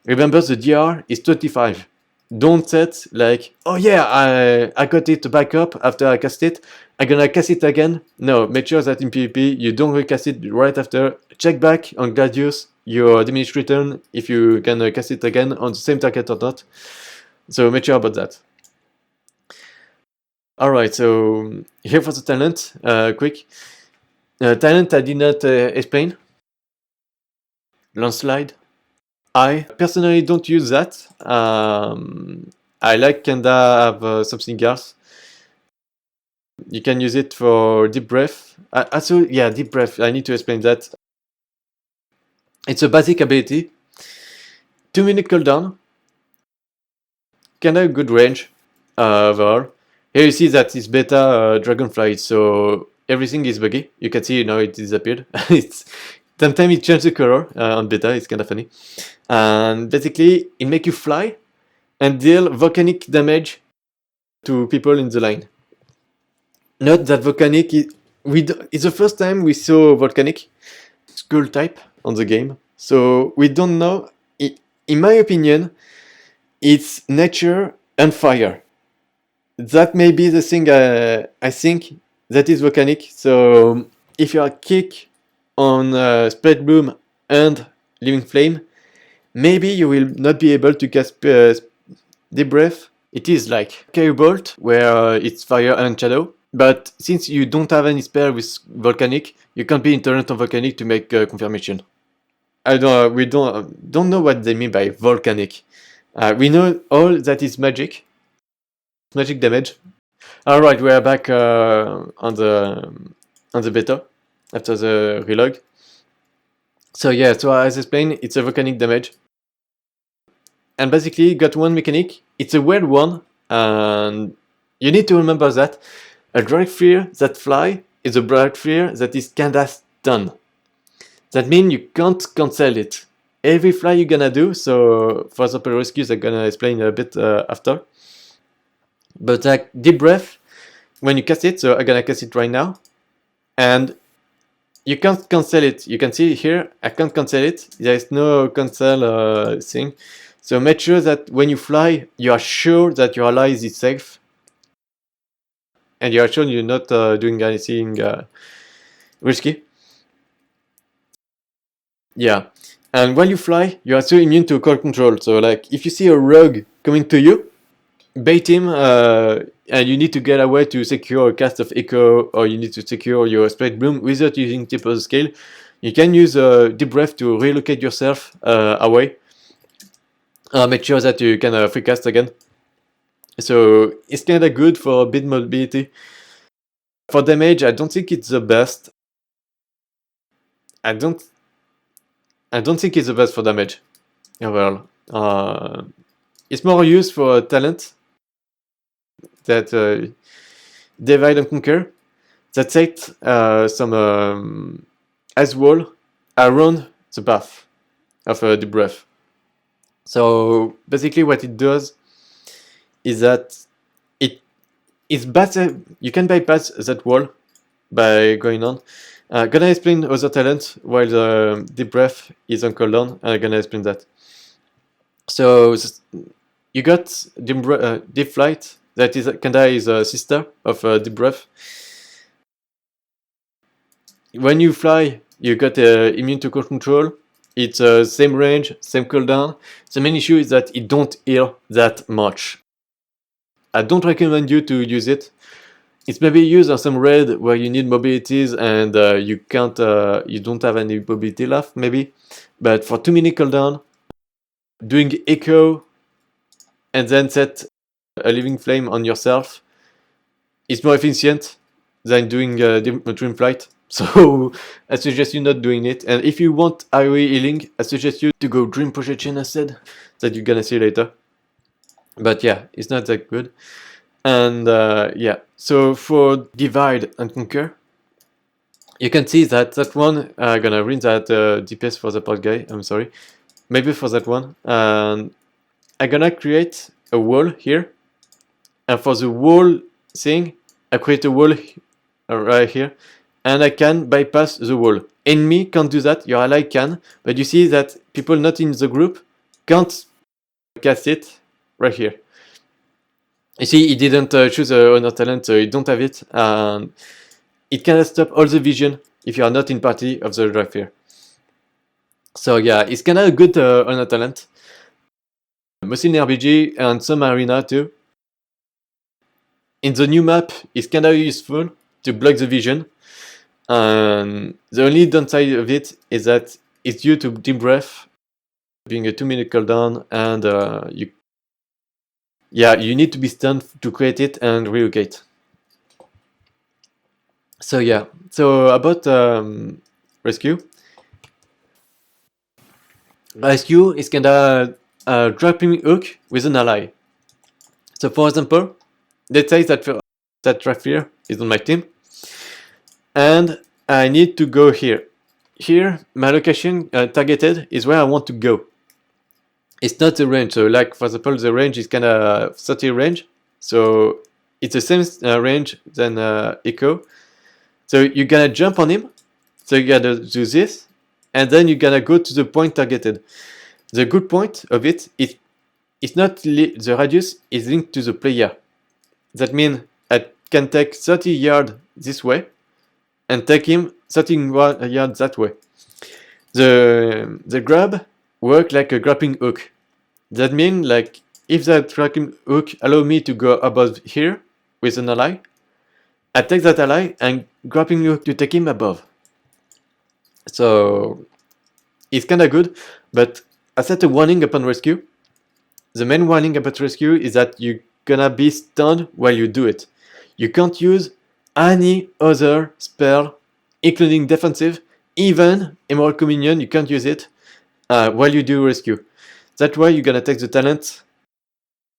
Remember the DR is 25. Don't set like, oh yeah, I got it back up after I cast it, I'm gonna cast it again. No, make sure that in PvP you don't recast it right after. Check back on Gladius your diminished return if you can cast it again on the same target or not. So make sure about that. Alright, so here for the talent, quick. Talent I did not explain. landslide. I personally don't use that. I like kinda have something else. You can use it for deep breath. Also, yeah, deep breath. I need to explain that. It's a basic ability. 2-minute cooldown. Kinda good range overall. Here you see that it's beta Dragonflight, so everything is buggy. You can see now it disappeared. Sometimes it changes the color on beta, it's kinda funny. And basically, it makes you fly and deal volcanic damage to people in the line. Note that volcanic it's the first time we saw volcanic skull type on the game, so we don't know. In my opinion, it's nature and fire. That may be the thing I think that is volcanic. So if you are kick on Spread Bloom and Living Flame, maybe you will not be able to cast Deep Breath. It is like K Bolt, where it's fire and shadow. But since you don't have any spell with volcanic, you can't be intolerant on volcanic to make confirmation. We don't know what they mean by volcanic. We know all that is magic damage. All right, we are back on the beta after the relog. So yeah, so as explained, it's a volcanic damage, and basically got one mechanic. It's a weird one, and you need to remember that a Dracthyr that fly is a Dracthyr that is kinda stun. That means you can't cancel it. Every fly you're gonna do, so for example rescues I'm gonna explain a bit after. But like deep breath, when you cast it, so I'm gonna cast it right now, and you can't cancel it. You can see here, I can't cancel it. There is no cancel thing. So make sure that when you fly, you are sure that your ally is safe, and you are sure you're not doing anything risky. Yeah, and while you fly, you are also immune to cold control. So like, if you see a rogue coming to you, bait him, and you need to get away to secure a cast of Echo, or you need to secure your Spread Bloom without using Tip of the Scale. You can use Deep Breath to relocate yourself away. Make sure that you can free cast again. So it's kinda good for bit mobility. For damage, I don't think it's the best. I don't think it's the best for damage overall. It's more used for talent that divide and conquer, that set some ice wall around the path of Deep Breath. So basically what it does is that you can bypass that wall by going on. Gonna explain other talents while the Deep Breath is on cooldown. I'm gonna explain that. So you got Deep Flight, that is kinda is a sister of Deep Breath. When you fly, you got immune to cold control. It's same range, same cooldown. The main issue is that it don't heal that much. I don't recommend you to use it. It's maybe used on some raid where you need mobilities and you don't have any mobility left, maybe. But for 2-minute cooldown, doing Echo and then set a Living Flame on yourself is more efficient than doing Dream Flight. So I suggest you not doing it. And if you want AoE healing, I suggest you to go Dream Projection instead, that you're gonna see later. But yeah, it's not that good. And yeah, so for Divide and Conquer, you can see that one, I'm gonna read that DPS for the pod guy, I'm sorry. Maybe for that one. And I'm gonna create a wall here. And for the wall thing, I create a wall right here. And I can bypass the wall. Enemy can't do that, your ally can. But you see that people not in the group can't cast it right here. You see, he didn't choose Honor Talent, so you don't have it. And it can stop all the vision if you are not in party of the Dracthyr. So yeah, it's kinda a good Honor Talent. Mostly in RBG and some arena too. In the new map, it's kinda useful to block the vision. And the only downside of it is that it's due to Deep Breath being a 2-minute cooldown, and you need to be stunned to create it and relocate. So yeah, so about rescue. Rescue is kinda a grappling hook with an ally. So for example, let's say that Dracthyr is on my team, and I need to go here. Here, my location targeted is where I want to go. It's not the range. So like for example, the range is kinda 30 range. So it's the same range than Echo. So you're gonna jump on him. So you gotta do this, and then you're gonna go to the point targeted. The good point of it is it's not the radius is linked to the player. That means I can take 30 yards this way and take him 30 yards that way. The grab works like a grappling hook. That means like if that grappling hook allow me to go above here with an ally, I take that ally and grappling hook to take him above. So it's kinda good, but I set a warning upon rescue. The main warning about rescue is that you're gonna be stunned while you do it. You can't use any other spell, including defensive, even Emerald Communion, you can't use it while you do rescue. That's why you're gonna take the talent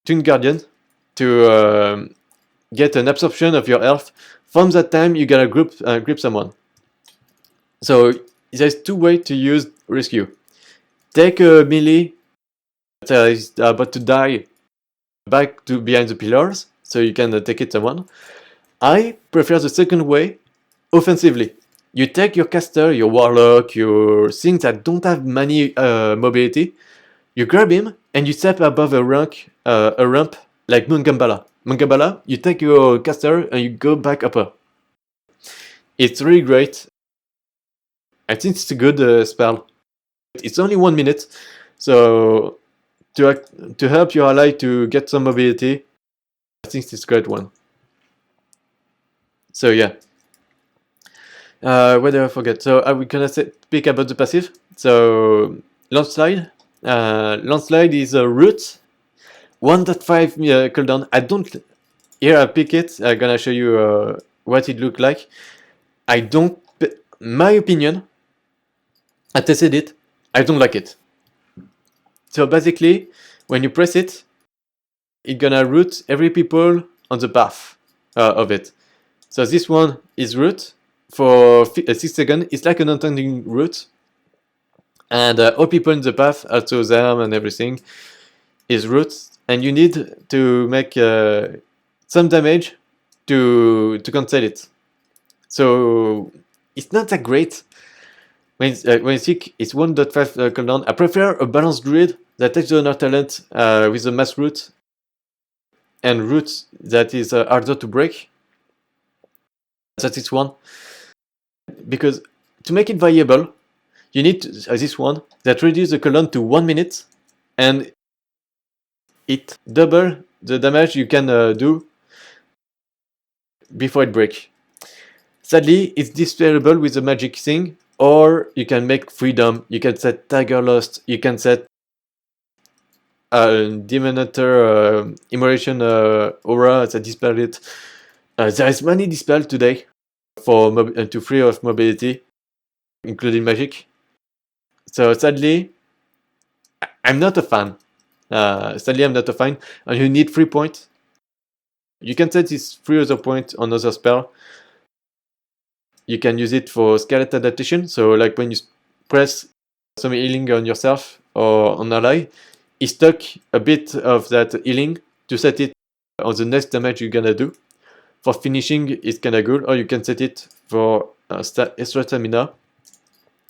Twin Guardian to get an absorption of your health. From that time, you're gonna grip someone. So there's two ways to use rescue. Take a melee that is about to die back to behind the pillars, so you can take it someone. I prefer the second way, offensively. You take your caster, your warlock, your things that don't have many mobility, you grab him and you step above a ramp like Mungambala. Mungambala, you take your caster and you go back upper. It's really great. I think it's a good spell. It's only 1 minute, so to help your ally to get some mobility, I think it's a great one. So yeah. What did I forget? So we're gonna speak about the passive. So Landslide. Landslide is a root. 1.5 cooldown. I don't. Here I pick it. I'm gonna show you what it looked like. I don't. My opinion. I tested it. I don't like it. So basically, when you press it, it's gonna root every people on the path of it. So this one is root for 6 seconds. It's like an unending root, and all people in the path, also them and everything, is root, and you need to make some damage to cancel it. So it's not that great. When it's sick, it's 1.5 cooldown. I prefer a balanced druid that takes the honor talent with a mass root and root that is harder to break. That is one. Because to make it viable, you need this one that reduces the cooldown to 1 minute, and it double the damage you can do before it breaks. Sadly, it's displayable with the magic thing, or you can make freedom. You can set Tiger Lost. You can set Demonator Immolation Aura that dispel it. There is many dispel today for to free of mobility, including magic. So sadly, I'm not a fan. Sadly, I'm not a fan. And you need 3 points. You can set this 3 other points on other spell. You can use it for skeleton adaptation. So like when you press some healing on yourself or on ally, it stuck a bit of that healing to set it on the next damage you're gonna do. For finishing, it's kinda good. Or you can set it for extra stamina.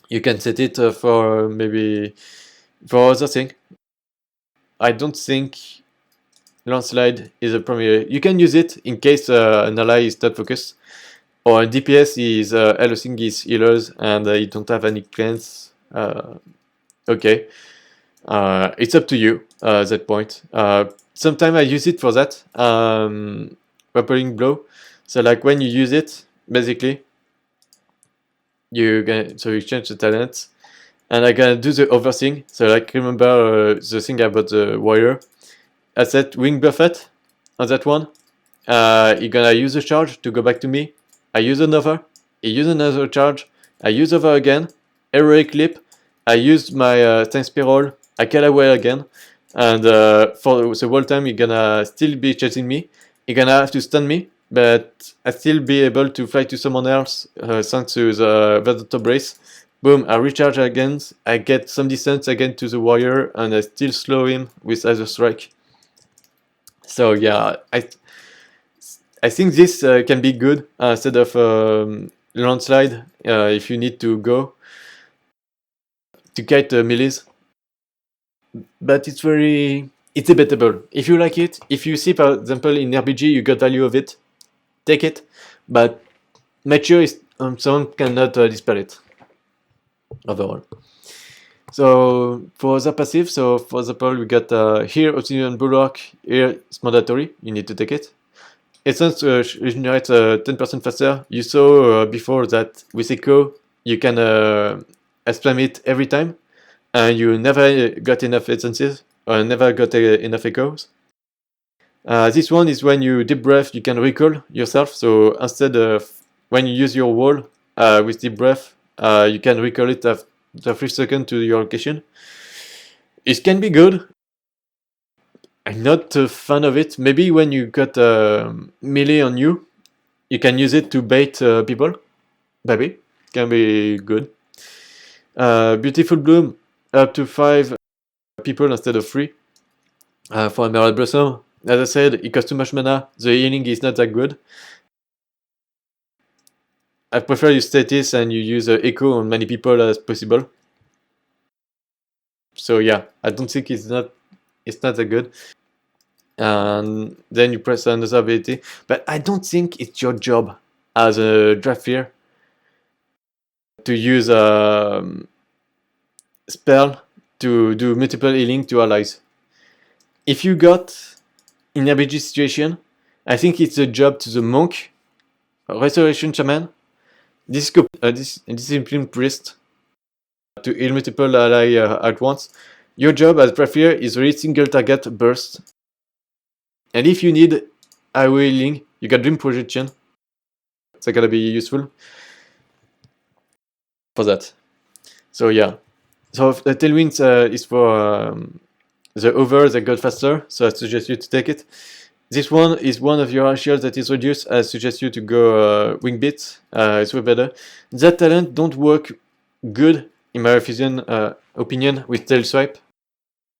You can set it for maybe for other thing. I don't think Landslide is a primary. You can use it in case an ally is not focused. Or DPS is everything is healers and you don't have any cleanse. Okay. It's up to you at that point. Sometimes I use it for that. Rappelling blow. So like when you use it, basically, you change the talent and I can do the other thing. So like remember the thing about the warrior. I set wing buffet on that one. You're gonna use a charge to go back to me. I use another. He use another charge. I use over again. Heroic leap. I use my tank spiral. I get away again. And for the whole time, you're gonna still be chasing me. You're gonna have to stun me, but I still be able to fly to someone else thanks to the Vedator Brace. Boom, I recharge again. I get some distance again to the warrior, and I still slow him with either strike. So yeah, I think this can be good instead of landslide if you need to go to get melees. But it's debatable. If you like it, if you see, for example, in RPG you got value of it, take it. But make sure someone cannot dispel it overall. So for the passive, so for example, we got here Obsidian Bulwark, here it's mandatory, you need to take it. Essence regenerates 10% faster. You saw before that with Echo, you can spam it every time, and you never got enough essences, or never got enough echoes. This one is when you deep breath, you can recall yourself, so instead of when you use your wall with deep breath, you can recall it after 3 seconds to your location. It can be good. I'm not a fan of it. Maybe when you got melee on you, you can use it to bait people. Maybe. Can be good. Beautiful Bloom, up to 5 people instead of 3. For Emerald Blossom, as I said, it costs too much mana. The healing is not that good. I prefer you status and you use Echo on many people as possible. So yeah, I don't think it's not that good. And then you press another ability. But I don't think it's your job as a Dracthyr to use a spell to do multiple healing to allies. If you got in RPG situation, I think it's a job to the monk, restoration shaman, discipline priest to heal multiple ally at once. Your job as Dracthyr is really single target burst. And if you need AoE healing, you got Dream Projection. It's gonna be useful for that. So yeah. So the Tailwind is for the over that got faster, so I suggest you to take it. This one is one of your shields that is reduced. I suggest you to go Wing Beat. It's way better. That talent don't work good, in my opinion, with Tail Swipe.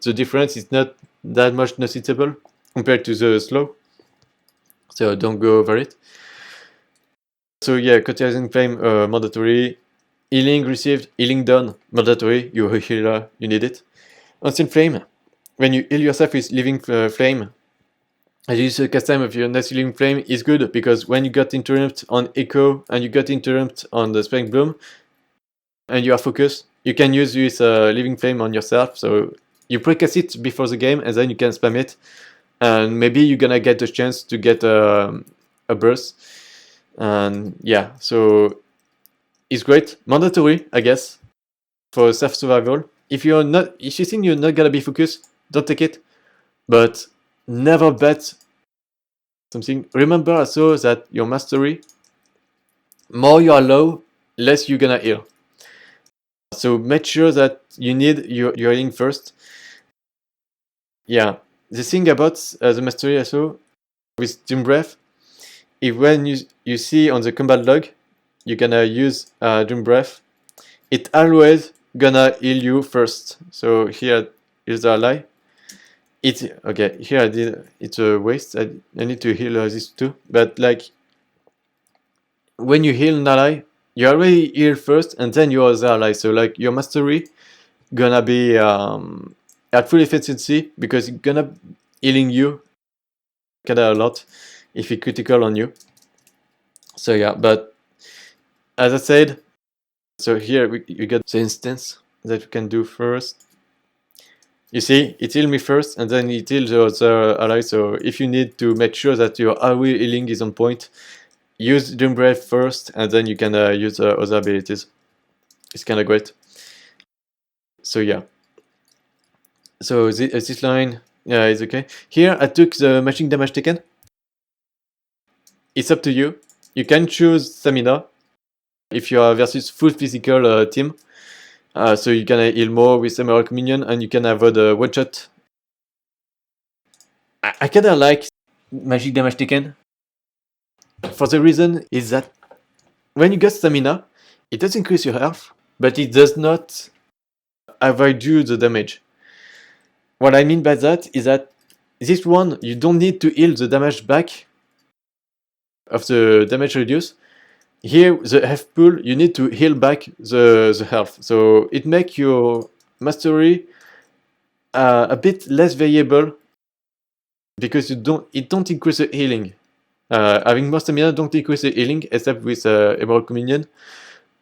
The difference is not that much noticeable compared to the slow. So don't go over it. So yeah, Cauterizing Flame mandatory. Healing received, healing done, mandatory. You're a healer, you need it. Ancient Flame. When you heal yourself with Living Flame, I use the cast time of your next Living Flame is good because when you got interrupt on Echo and you got interrupt on the Spring Bloom and you are focused, you can use this Living Flame on yourself. So you precast it before the game and then you can spam it. And maybe you're gonna get the chance to get a burst. And yeah, so it's great. Mandatory, I guess, for self survival. If you think you're not gonna be focused, don't take it. But never bet something. Remember also that your mastery, more you are low, less you're gonna heal. So make sure that you need your healing first. Yeah, the thing about the mastery also with Doom Breath, if when you see on the combat log, you're gonna use Doom Breath, it always gonna heal you first. So here is the ally. Okay, here it's a waste. I need to heal this too. But like when you heal an ally, you already heal first and then you are the ally. So like your mastery gonna be at full efficiency because it's gonna healing you kinda a lot if it's critical on you. So yeah, but as I said, so here you get the instance that you can do first. You see, it healed me first, and then it healed the other ally, so if you need to make sure that your AoE healing is on point, use Doom Breath first, and then you can use other abilities. It's kinda great. So yeah. So this line is okay. Here I took the machine damage taken. It's up to you. You can choose stamina if you are versus full physical team. So you can heal more with Emerald Minion and you can avoid a one shot. I kinda like magic damage taken. For the reason is that when you get stamina, it does increase your health, but it does not avoid you the damage. What I mean by that is that this one, you don't need to heal the damage back of the damage reduce. Here, the health pool, you need to heal back the health. So it makes your mastery a bit less variable because it don't increase the healing. Having more stamina don't increase the healing except with Emerald Communion,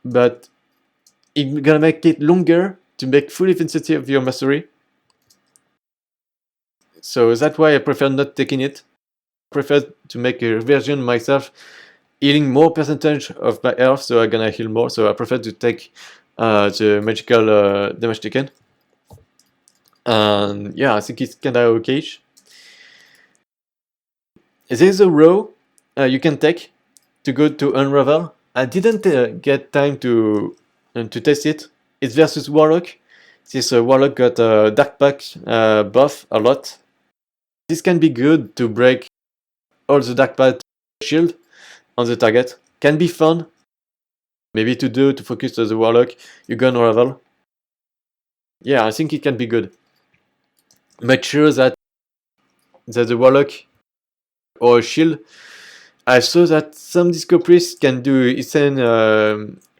but it's gonna make it longer to make full efficiency of your mastery. So that's why I prefer not taking it. I prefer to make a version myself, healing more percentage of my health, so I'm gonna heal more. So I prefer to take the magical damage taken. And yeah, I think it's kinda okay. There's a row you can take to go to Unravel. I didn't get time to test it. It's versus Warlock. This Warlock got Dark Pact buff a lot. This can be good to break all the Dark Pact shield on the target. Can be fun. Maybe to focus on the Warlock, you go Unravel. Yeah, I think it can be good. Make sure that the Warlock or shield. I saw that some Disco Priest can do insane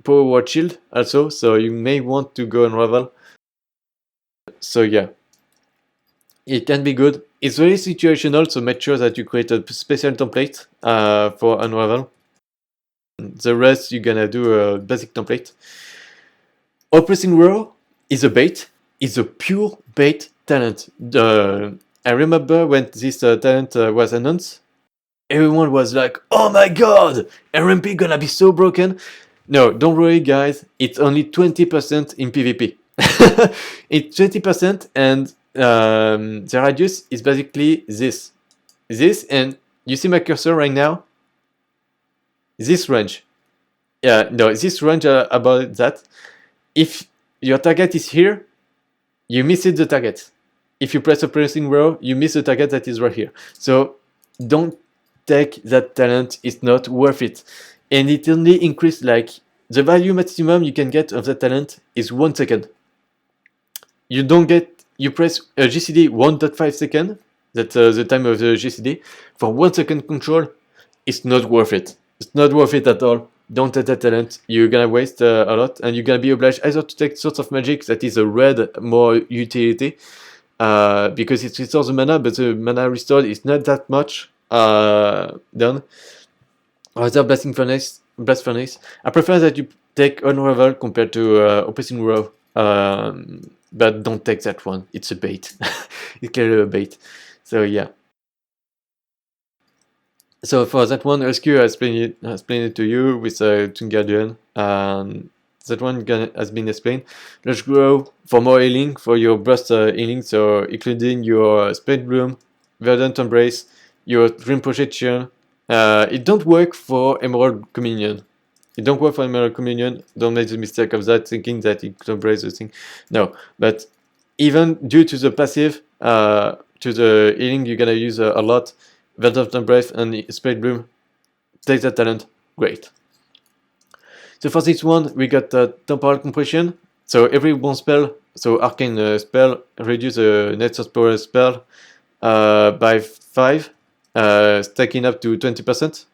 power ward shield also, so you may want to go Unravel. So yeah, it can be good. It's very situational, so make sure that you create a special template for Unravel. The rest you're gonna do a basic template. Oppressing Row is a bait. It's a pure bait talent. I remember when this talent was announced, everyone was like, "Oh my god, RMP gonna be so broken." No, don't worry, guys. It's only 20% in PvP. It's 20%, and the radius is basically this. This, and you see my cursor right now? This range. Yeah, no, this range about that. If your target is here, you miss it the target. If you press a pressing row, you miss the target that is right here. So don't take that talent, it's not worth it. And it only increased, like, the value maximum you can get of that talent is 1 second. You don't get, you press a GCD 1.5 second, that's the time of the GCD, for 1 second control, it's not worth it. It's not worth it at all. Don't take that talent, you're gonna waste a lot, and you're gonna be obliged either to take Swords of Magic, that is a red, more utility, because it restores the mana, but the mana restored is not that much done. Other Blast Furnace. I prefer that you take Unravel compared to Oppressing Row, but don't take that one. It's a bait. It's clearly a bait. So yeah. So for that one, Rescue, I explained it to you with Toon Guardian. That one has been explained. Let's grow for more healing, for your burst healing, so including your Spade Bloom, Verdant Embrace, your Dream Projection. It don't work for Emerald Communion. It don't work for Emerald Communion. Don't make the mistake of that, thinking that it could embrace the thing. No, but even due to the passive, to the healing, you're gonna use a lot. Verdant Embrace and Spade Bloom. Take that talent. Great. So for this one, we got Temporal Compression. So every one spell, so Arcane spell, reduce the net source power spell by 5, stacking up to 20%.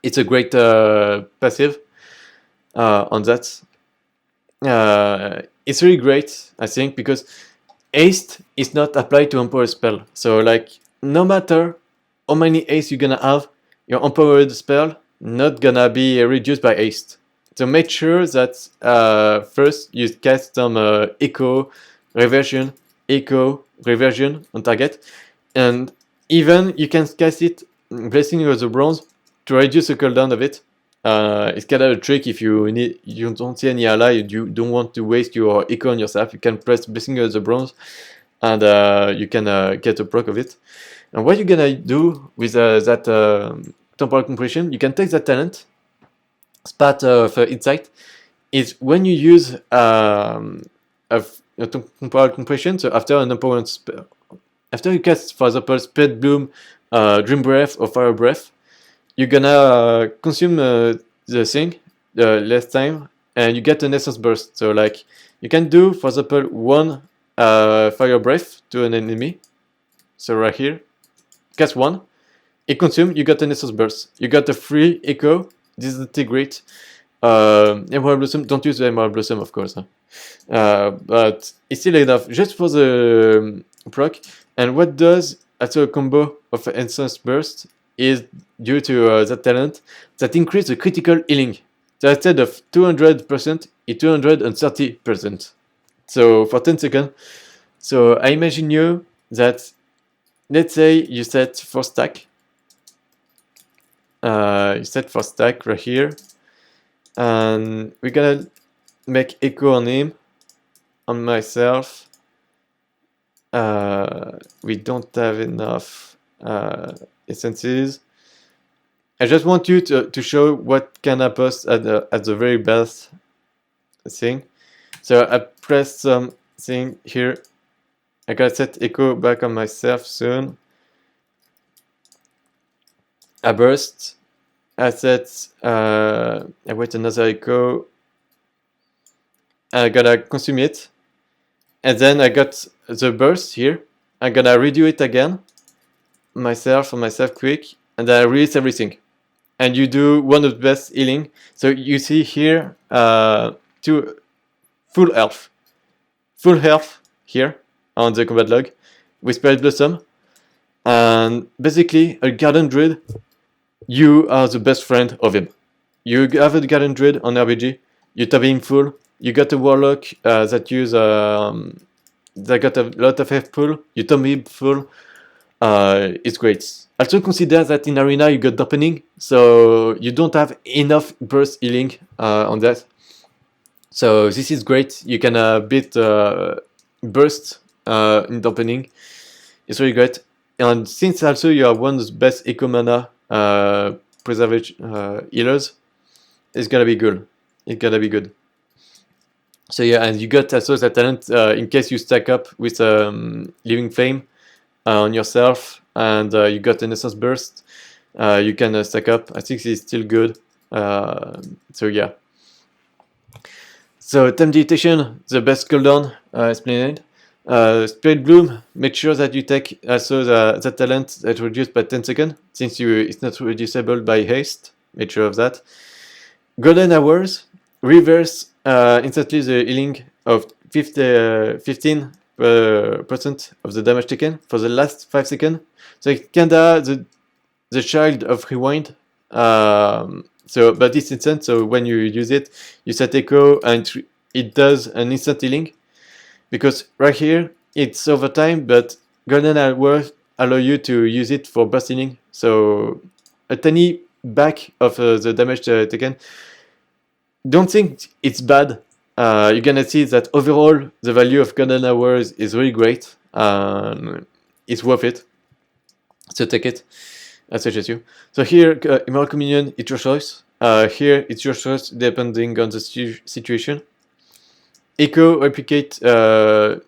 It's a great passive on that. It's really great, I think, because haste is not applied to empowered spell. So like, no matter how many haste you're gonna have, your empowered spell not gonna be reduced by haste. So make sure that first you cast some echo, reversion on target, and even you can cast it Blessing of the Bronze to reduce the cooldown of it. It's kind of a trick if you don't see any ally, you don't want to waste your eco on yourself. You can press Blessing of the Bronze, and you can get a proc of it. And what you're gonna do with that temporal compression, you can take that talent. It's part of insight. Is when you use a temporal compression. So after an opponent spell, after you cast, for example, Spirit Bloom, Dream Breath, or Fire Breath, you're gonna consume the thing last time, and you get an essence burst. So like you can do, for example, one Fire Breath to an enemy. So right here, cast one, it consume, you got an essence burst. You got a free echo. This is the great. Emerald Blossom, don't use the Emerald Blossom, of course. Huh? But it's still enough just for the proc. And what does also a combo of Essence Burst is due to that talent that increase the critical healing. So instead of 200%, it's 230%. So for 10 seconds. So I imagine you that, let's say you set 4 stack. You set 4 stack right here. And we're gonna make echo on him, on myself. We don't have enough essences. I just want you to show what can happen at the very best thing. So I press something here. I gotta set echo back on myself soon. I burst. I set. I wait another echo. I gotta consume it. And then I got the burst here. I'm gonna redo it again. Myself quick. And then I release everything. And you do one of the best healing. So you see here two full health. Full health here on the combat log with Spirit Blossom. And basically a Garden Druid, you are the best friend of him. You have a Garden Druid on RBG, you tap him full, you got a Warlock that got a lot of health pool, you tap him full, it's great. Also consider that in Arena you got Dampening, so you don't have enough burst healing on that. So this is great, you can beat burst in Dampening, it's really great. And since also you are one of the best eco mana preservation healers, it's gonna be good. It's gonna be good. So yeah, and you got also that talent in case you stack up with Living Flame on yourself, and you got an Essence Burst. You can stack up. I think it's still good. So yeah. So Time Dilatation, the best cooldown explained. Spirit Bloom, make sure that you take also the talent that reduced by 10 seconds, since it's not reducible by haste. Make sure of that. Golden Hours, reverse instantly the healing of 15% of the damage taken for the last 5 seconds. So it's kinda the child of Rewind. But it's instant, so when you use it, you set echo and it does an instant healing. Because right here, it's overtime, but Golden Hours allow you to use it for burst healing. So a tiny back of the damage taken. Don't think it's bad. You're gonna see that overall, the value of Golden Hours is really great. It's worth it. So take it. I suggest you. So here, Emerald Communion, it's your choice. Here, it's your choice depending on the situation. Echo replicate to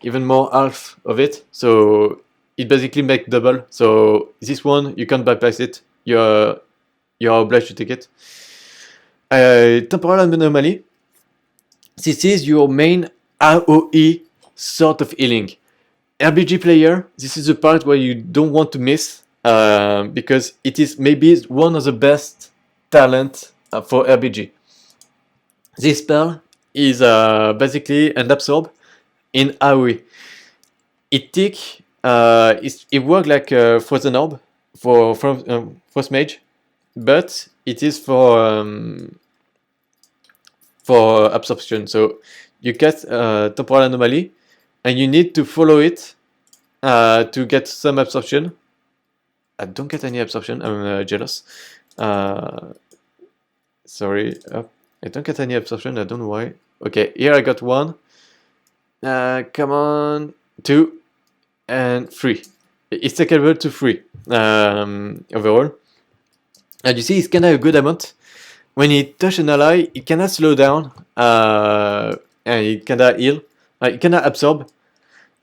even more half of it, so it basically makes double. So this one you can't bypass it. You're obliged to take it. Temporal Anomaly. This is your main AOE sort of healing. RBG player, this is the part where you don't want to miss because it is maybe one of the best talent for RBG. This spell is basically an absorb in AoE. It works like Frozen Orb for Frost Mage, but it is for absorption. So you cast Temporal Anomaly, and you need to follow it to get some absorption. I don't get any absorption. I'm jealous. Sorry, I don't get any absorption, I don't know why. Okay, here I got 1. Come on, 2 and 3. It's equal to 3 overall. And you see, it's kinda a good amount. When it touches an ally, it kinda slow down, and it kinda heal, it kinda absorb.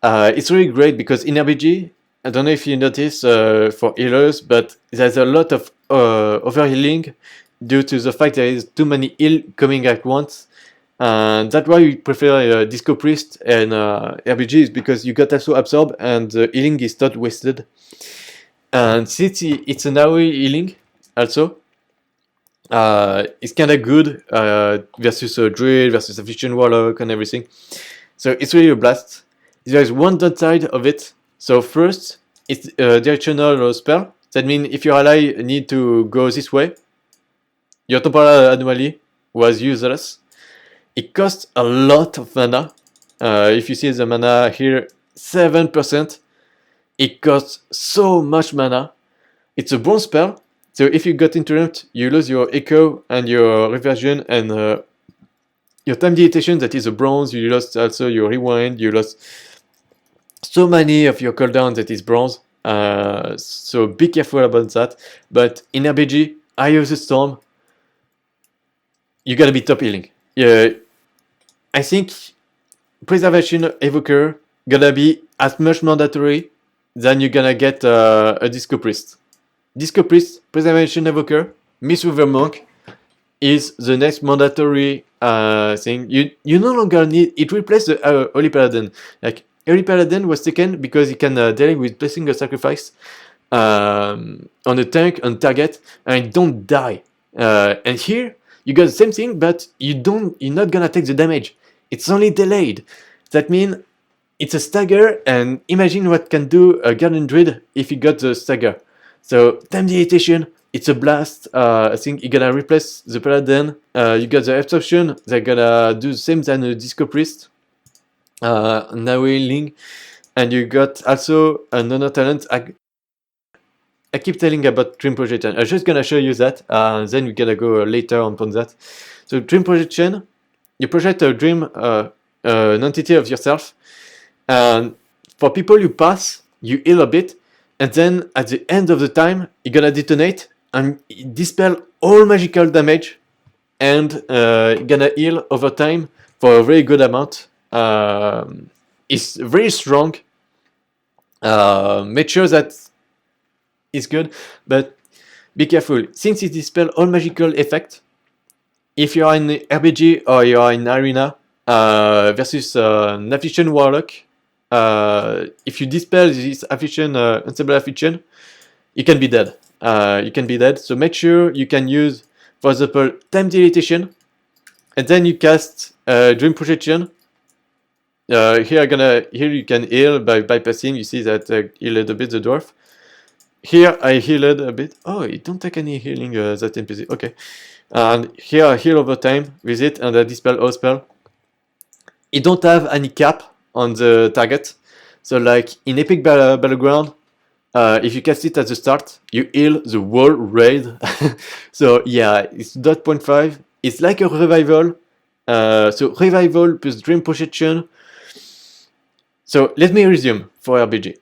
It's really great because in RPG, I don't know if you notice for healers, but there's a lot of overhealing due to the fact there is too many heal coming at once. And that's why we prefer Disco Priest and RBGs, because you got also absorb and the healing is not wasted. And since it's an AoE healing also, it's kinda good versus a Druid, versus a Vision Warlock and everything. So it's really a blast. There is one downside of it. So first, it's a directional spell. That means if your ally need to go this way, your temporal anomaly was useless. It costs a lot of mana. If you see the mana here, 7%. It costs so much mana. It's a bronze spell, so if you got interrupt, you lose your echo and your reversion and your time dilatation, that is a bronze. You lost also your rewind. You lost so many of your cooldown, that is bronze. So be careful about that. But in RPG, Eye of the Storm, you gotta be top healing. I think Preservation Evoker gonna be as much mandatory than you're gonna get a Disco Priest. Disco Priest, Preservation Evoker, Mistweaver Monk is the next mandatory thing. You no longer need it. Replaces the Holy Paladin. Like Holy Paladin was taken because he can deal with placing a sacrifice on a tank on target and don't die. And here you got the same thing, but you're not gonna take the damage. It's only delayed. That means it's a stagger, and imagine what can do a Guardian Druid if you got the stagger. So time dilatation, it's a blast. I think you're gonna replace the Paladin. You got the absorption. They're gonna do the same than a Disco Priest. Now healing, and you got also another talent. I keep telling about Dream Projection. I'm just gonna show you that. Then we're gonna go later on that. So Dream Projection, you project a dream, an entity of yourself, and for people you pass, you heal a bit, and then at the end of the time, you're gonna detonate and dispel all magical damage, and you're gonna heal over time for a very good amount. It's very strong. Make sure that it's good, but be careful. Since it dispels all magical effect, if you are in RPG or you are in Arena versus an Affliction Warlock, if you dispel this Affliction, Unstable Affliction, you can be dead. So make sure you can use, for example, Time Dilatation, and then you cast Dream Projection. Here you can heal by bypassing. You see that I healed a bit the dwarf. Here I healed a bit. Oh, it don't take any healing that NPC. Okay. And here I heal over time with it, and I dispel all spell. It don't have any cap on the target. So like in Epic Battleground, if you cast it at the start, you heal the whole raid. So yeah, it's 0.5. It's like a revival. So revival plus Dream Projection. So let me resume for RPG.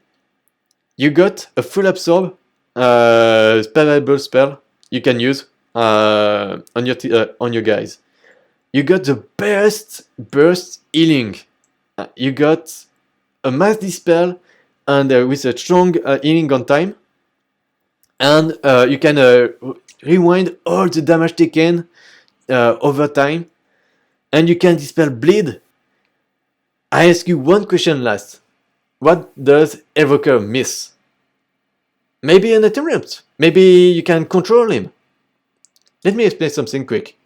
You got a full absorb spellable spell you can use on your guys. You got the burst healing. You got a mass dispel and with a strong healing on time. And you can rewind all the damage taken over time. And you can dispel bleed. I ask you one question last. What does Evoker miss? Maybe an interrupt. Maybe you can control him. Let me explain something quick.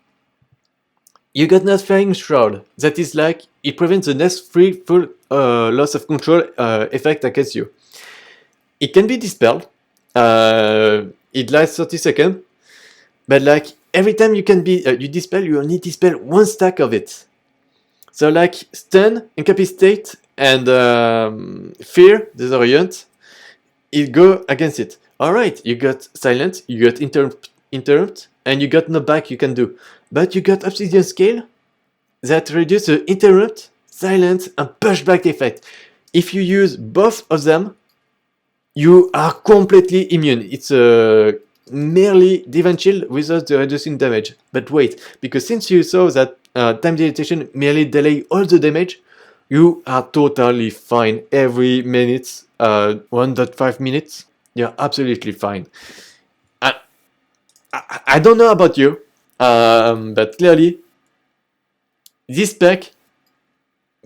You got Flying Shroud. That is like, it prevents the next full loss of control effect against you. It can be dispelled. It lasts 30 seconds. But like, every time you dispel, you only dispel one stack of it. So like, stun, incapacitate, and fear, disorient, it go against it. Alright, you got silence, you got interrupt, and you got knockback you can do. But you got Obsidian Scale that reduce the interrupt, silence, and pushback effect. If you use both of them, you are completely immune. It's merely Divine Shield without the reducing damage. But wait, because since you saw that time dilatation merely delay all the damage, you are totally fine every minute, 1.5 minutes. You're absolutely fine. I don't know about you, but clearly, this spec,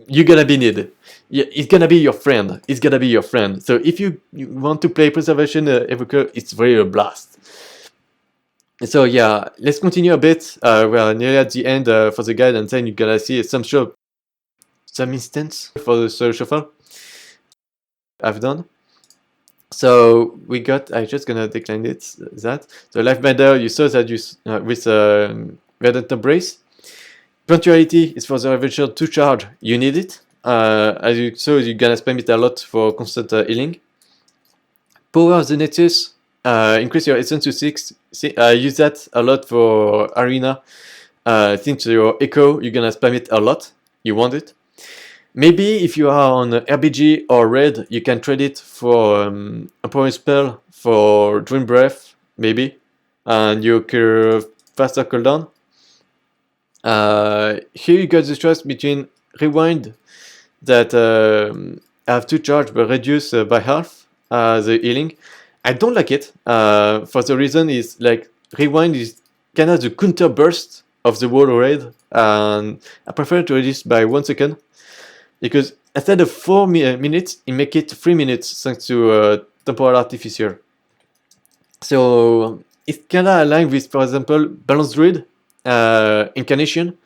you're gonna be needed. Yeah, it's gonna be your friend. It's gonna be your friend. So if you want to play Preservation Evoker, it's really a blast. So yeah, let's continue a bit. We're nearly at the end for the guide, and then you're gonna see some instance for the soul shuffle I've done. So we got, I'm just gonna decline it, that. So Life Bender, you saw that you, with Verdant Embrace. Punctuality is for the Revelation to charge, you need it. As you saw, you're gonna spam it a lot for constant healing. Power of the Nexus, increase your essence to 6. Use that a lot for Arena. Since your Echo, you're gonna spam it a lot, you want it. Maybe if you are on RBG or Red, you can trade it for a Power Spell for Dream Breath, maybe, and you can faster cooldown. Here you got the choice between Rewind, that have 2 charge but reduce by half the healing. I don't like it, for the reason is like Rewind is kind of the counter burst of the wall raid, and I prefer to reduce by 1 second. Because instead of 4 minutes, it make it 3 minutes thanks to Temporal Artificer. So it's kinda aligned with, for example, Balance Druid, Incarnation,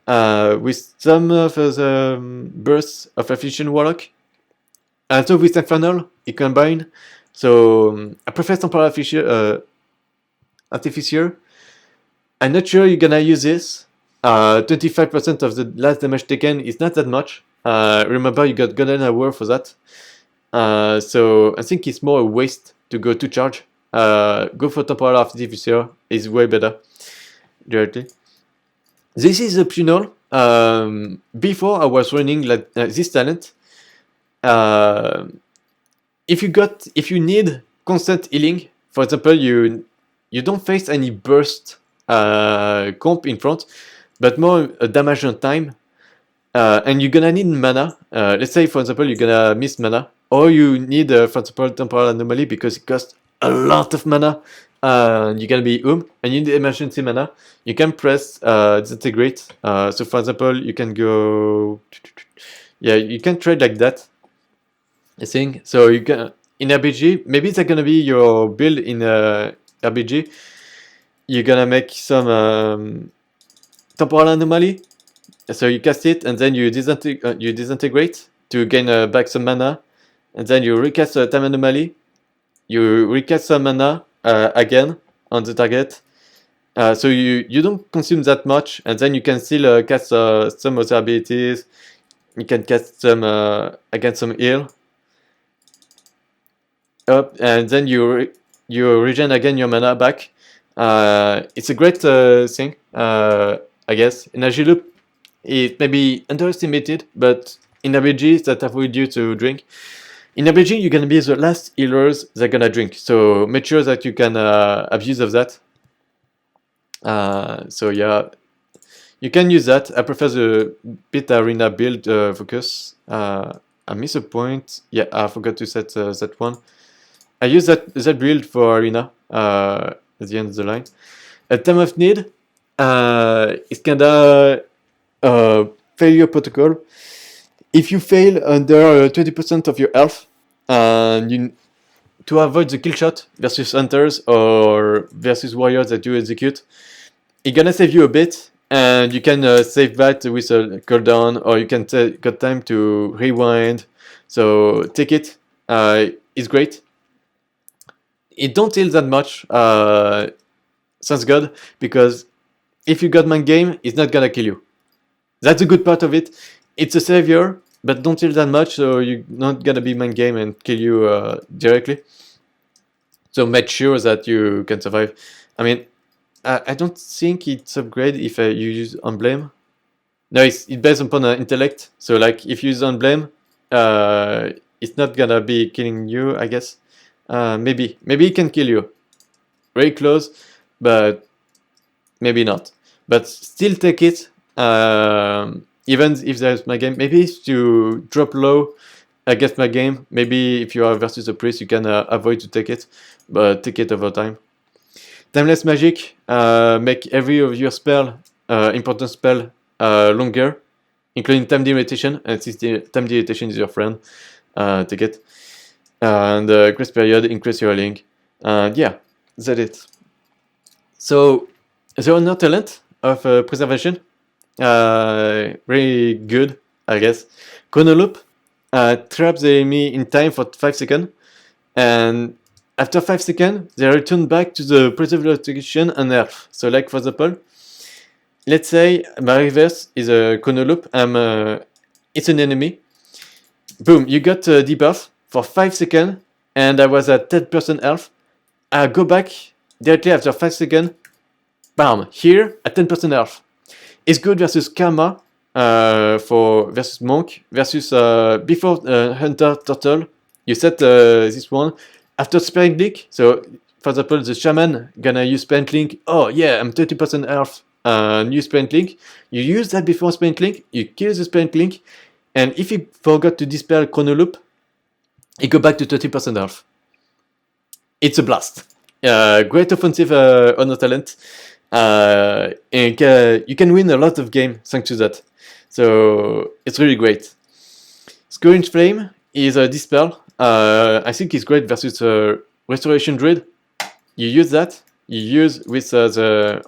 with some of the bursts of Affliction Warlock. And so with Infernal, it combine. So I prefer Temporal Artificer. I'm not sure you're gonna use this. 25% of the last damage taken is not that much. Remember, you got Golden Hour for that. So I think it's more a waste to go to charge. Go for Temporal Artificer, is way better directly. This is optional. Before I was running like this talent. If you need constant healing, for example, you don't face any burst comp in front, but more damage on time. And you're gonna need mana. Let's say, for example, you're gonna miss mana, or you need, for example, Temporal Anomaly because it costs a lot of mana. You're gonna be and you need emergency mana. You can press Disintegrate. So, for example, you can go. Yeah, you can trade like that. I think so. You can in RBG. Maybe it's gonna be your build in RBG. You're gonna make some Temporal Anomaly. So you cast it, and then you disintegrate to gain back some mana, and then you recast a Time Anomaly. You recast some mana again on the target. So you don't consume that much, and then you can still cast some other abilities. You can cast some again some heal. Up, and then you regen again your mana back. It's a great thing, I guess. Energy loop. It may be underestimated, but in RBG that avoid you to drink. In RBG, you're gonna be the last healers that are gonna drink, so make sure that you can abuse of that. So yeah, you can use that. I prefer the bit arena build focus. I missed a point. Yeah, I forgot to set that one. I use that build for arena at the end of the line. At time of need, it's kinda failure protocol. If you fail under 20% of your health, and to avoid the kill shot versus hunters or versus warriors that you execute, it's gonna save you a bit, and you can save that with a cooldown, or you can got time to rewind. So take it. It's great. It don't heal that much. Thanks God, because if you got mind game, it's not gonna kill you. That's a good part of it. It's a savior, but don't heal that much, so you're not gonna be mind game and kill you directly. So make sure that you can survive. I mean, I don't think it's upgrade if you use Emblem. No, it's based upon intellect. So like if you use Emblem, it's not gonna be killing you, I guess. Maybe it can kill you. Very close, but maybe not. But still take it. Even if there's my game, maybe if you drop low against my game, maybe if you are versus a priest, you can avoid to take it, but take it over time. Timeless magic, make every of your spell, important spell, longer, including time dilatation, and since the time dilatation is your friend, take it. And grace period, increase your link. And yeah, that's it. So, the honor talent of preservation, very good, I guess. Chrono loop, traps the enemy in time for 5 seconds, and after 5 seconds, they return back to the preserved location and Earth. So, like for example, let's say my reverse is a chrono loop. It's an enemy. Boom! You got a debuff for 5 seconds, and I was at 10% health. I go back directly after 5 seconds. Bam! Here at 10% health. It's good versus Karma, for versus Monk, versus before Hunter Turtle. You set this one after Spirit Link. So, for example, the Shaman gonna use Spirit Link. Oh yeah, I'm 30% health. New Spirit Link. You use that before Spirit Link. You kill the Spirit Link, and if you forgot to dispel Chrono Loop, you go back to 30% health. It's a blast. Great offensive honor talent. And you can win a lot of games thanks to that. So it's really great. Scourge Flame is a dispel. I think it's great versus Restoration Druid. You use that. You use with the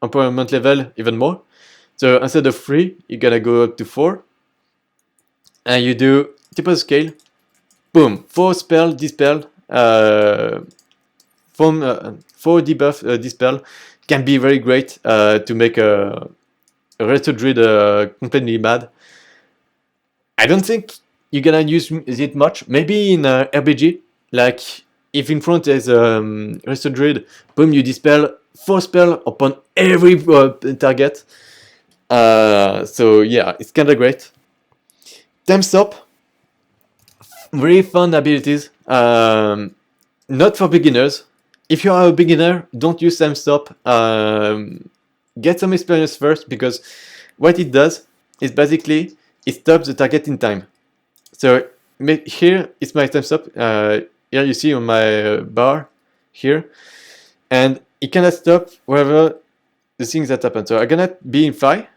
empowerment level even more. So instead of 3, you're gonna go up to 4. And you do triple scale. Boom. 4 spell, dispel. 4 debuff, dispel. Can be very great to make a Resto Druid completely mad. I don't think you're gonna use it much. Maybe in RBG, like if in front there's Resto Druid, boom, you dispel 4 spell upon every target. So yeah, it's kinda great. Time Stop, very fun abilities. Not for beginners. If you are a beginner, don't use Time Stop. Get some experience first, because what it does is basically it stops the target in time. So here is my time stop. Here you see on my bar here, and it cannot stop wherever the things that happen. So I'm gonna be in 5,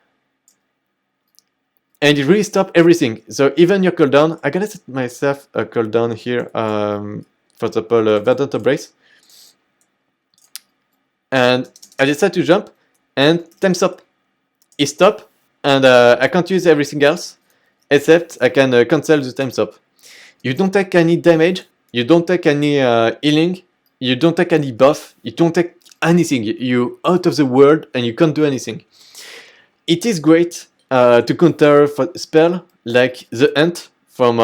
and it really stops everything. So even your cooldown, I'm gonna set myself a cooldown here. For example, Verdant Embrace, and I decide to jump, and time stop. It stop, and I can't use everything else, except I can cancel the time stop. You don't take any damage, you don't take any healing, you don't take any buff, you don't take anything. You're out of the world and you can't do anything. It is great to counter for spell like the Hunt from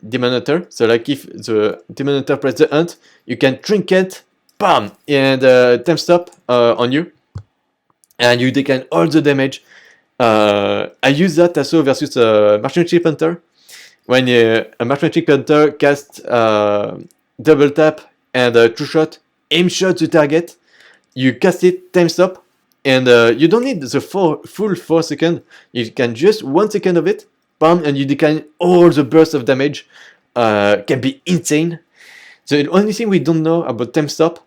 Demon Hunter. So like if the Demon Hunter press the Hunt, you can trinket, bam, and time stop on you, and you decline all the damage. I use that also versus Marksmanship Hunter. When a Marksmanship Hunter casts double tap and true shot, aim shot the target, you cast it, time stop, and you don't need the full 4 seconds. You can just 1 second of it, bam, and you decline all the bursts of damage. Can be insane. So the only thing we don't know about time stop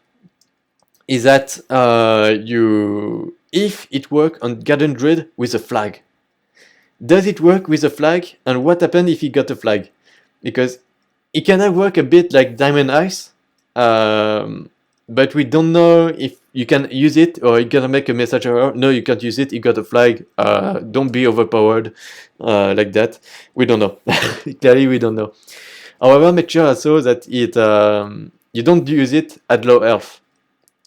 is that if it works on Garden Druid with a flag. Does it work with a flag? And what happens if he got a flag? Because it can work a bit like Diamond Ice, but we don't know if you can use it or you're gonna make a message error. No, you can't use it, you got a flag. Don't be overpowered like that. We don't know. Clearly, we don't know. However, make sure also that you don't use it at low health.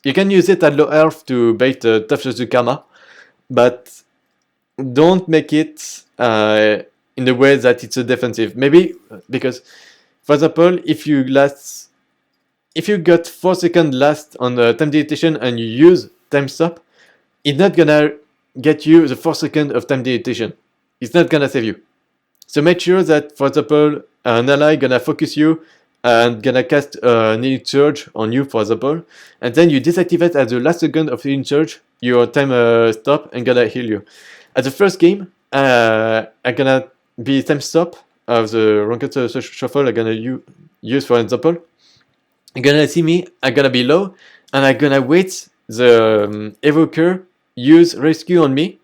You can use it at low health to bait Tough Karma, but don't make it in the way that it's a defensive. Maybe because, for example, if you last if you got 4 seconds last on the time dilatation and you use time stop, it's not gonna get you the 4 seconds of time dilatation. It's not gonna save you. So make sure that, for example, an ally gonna focus you and gonna cast an healing surge on you, for example, and then you deactivate at the last second of healing surge your time stop and gonna heal you. At the first game, I'm gonna be time stop of the ranked shuffle I'm gonna use, for example. You're gonna see me, I'm gonna be low, and I'm gonna wait the Evoker use rescue on me.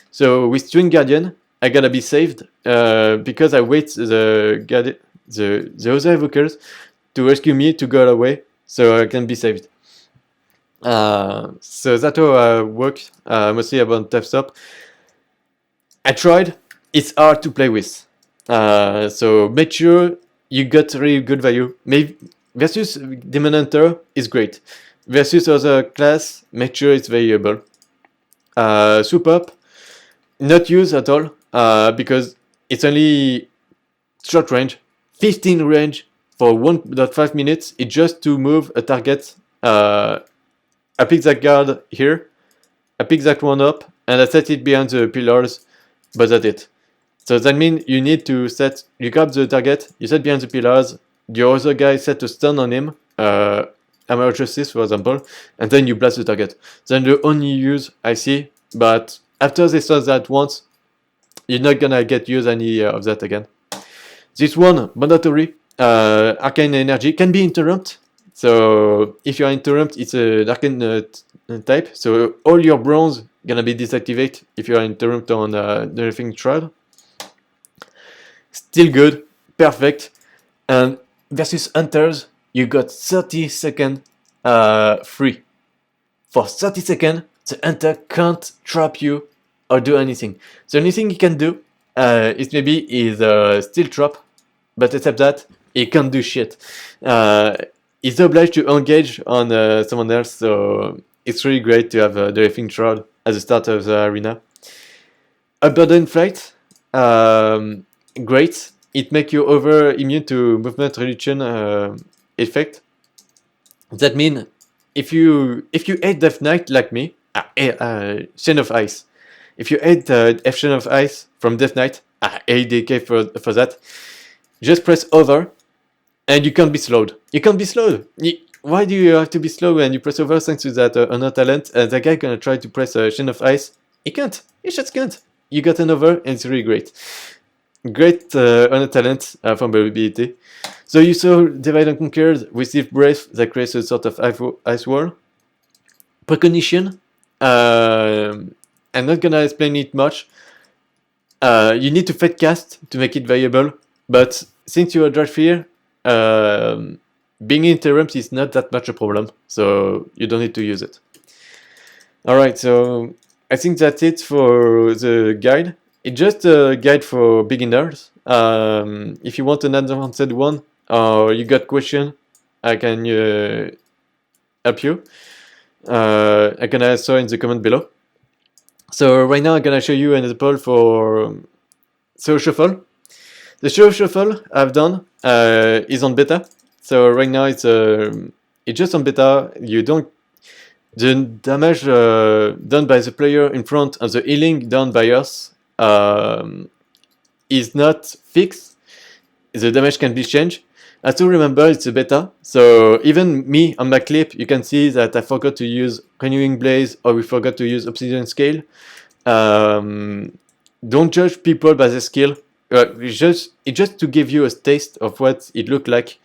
So with Twin Guardian, I gotta be saved because I wait the other Evokers to rescue me to go away, so I can be saved. So that's how I work mostly about time stop. I tried. It's hard to play with. So make sure you got really good value. Maybe versus Demon Hunter is great. Versus other class, make sure it's valuable. Swoop up, not use at all because it's only short range. 15 range for 1.5 minutes. It's just to move a target. I pick that guard here. I pick that one up and I set it behind the pillars, but that's it. So that means you need to set, you grab the target, you set behind the pillars, the other guy set a stun on him, Hammer Justice for example, and then you blast the target. Then the only use I see, but after they saw that once, you're not gonna get use any of that again. This one, mandatory, Arcane Energy, can be interrupt. So if you're interrupt, it's an Arcane type, so all your bronze gonna be deactivated if you're interrupt on the Living Shroud. Still good, perfect. And versus Hunters, you got 30 seconds free. For 30 seconds, the Hunter can't trap you or do anything. The only thing he can do is maybe still trap, but except that, he can't do shit. He's obliged to engage on someone else, so it's really great to have the Living Shroud at the start of the arena. Dragonflight, great. It makes you over immune to movement reduction effect. That means if you hate Death Knight like me, Chain of Ice. If you hate Chain of Ice from Death Knight, ADK for that, just press over and you can't be slowed. You can't be slowed. Why do you have to be slow when you press over thanks to that honor talent? And that guy gonna try to press Chain of Ice. He can't. He just can't. You got an over and it's really great. Great honor talent from ability. So you saw Divide and Conquer, Receive Breath that creates a sort of ice wall. Precognition. I'm not gonna explain it much. You need to Fate cast to make it valuable, but since you are Dracthyr, being interrupt is not that much a problem, so you don't need to use it. Alright, so I think that's it for the guide. It's just a guide for beginners. If you want an advanced one or you got question, I can help you. I can answer in the comment below. So right now I'm gonna show you an example for Slow Shuffle. The Slow Shuffle I've done is on beta. So right now it's just on beta. The damage done by the player in front and the healing done by us is not fixed. The damage can be changed. As to remember, it's a beta, so even me on my clip, you can see that I forgot to use Renewing Blaze or we forgot to use Obsidian Scale. Don't judge people by the skill. It's just to give you a taste of what it looked like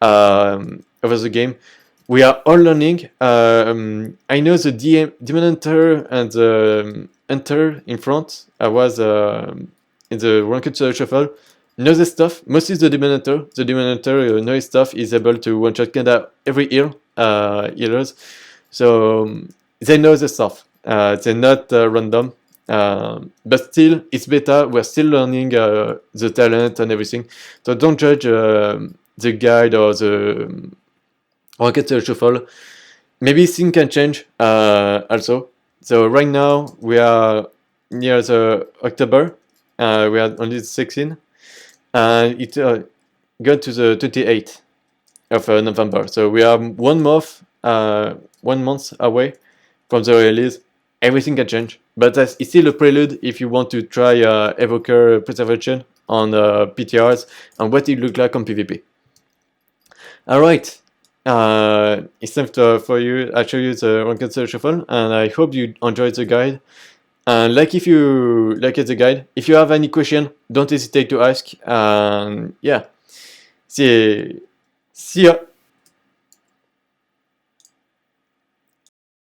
over the game. We are all learning. I know the Demon Hunter and the Hunter in front. I was in the ranked shuffle. Know the stuff. Mostly the Demon Hunter. The Demon Hunter know his stuff. Is able to one shot kinda every healers. So they know the stuff. They're not random. But still, it's beta. We're still learning the talent and everything. So don't judge the guide or the ranked shuffle. Maybe things can change also. So right now we are near the October. We are only 16. And it got to the 28. of November. So we are 1 month away from the release. Everything can change, but it's still a prelude if you want to try Evoker Preservation on PTRs and what it look like on PvP. Alright, it's time for you. I show you the Ranked Shuffle, and I hope you enjoyed the guide. And like if you like the guide, if you have any question, don't hesitate to ask. Yeah, see ya.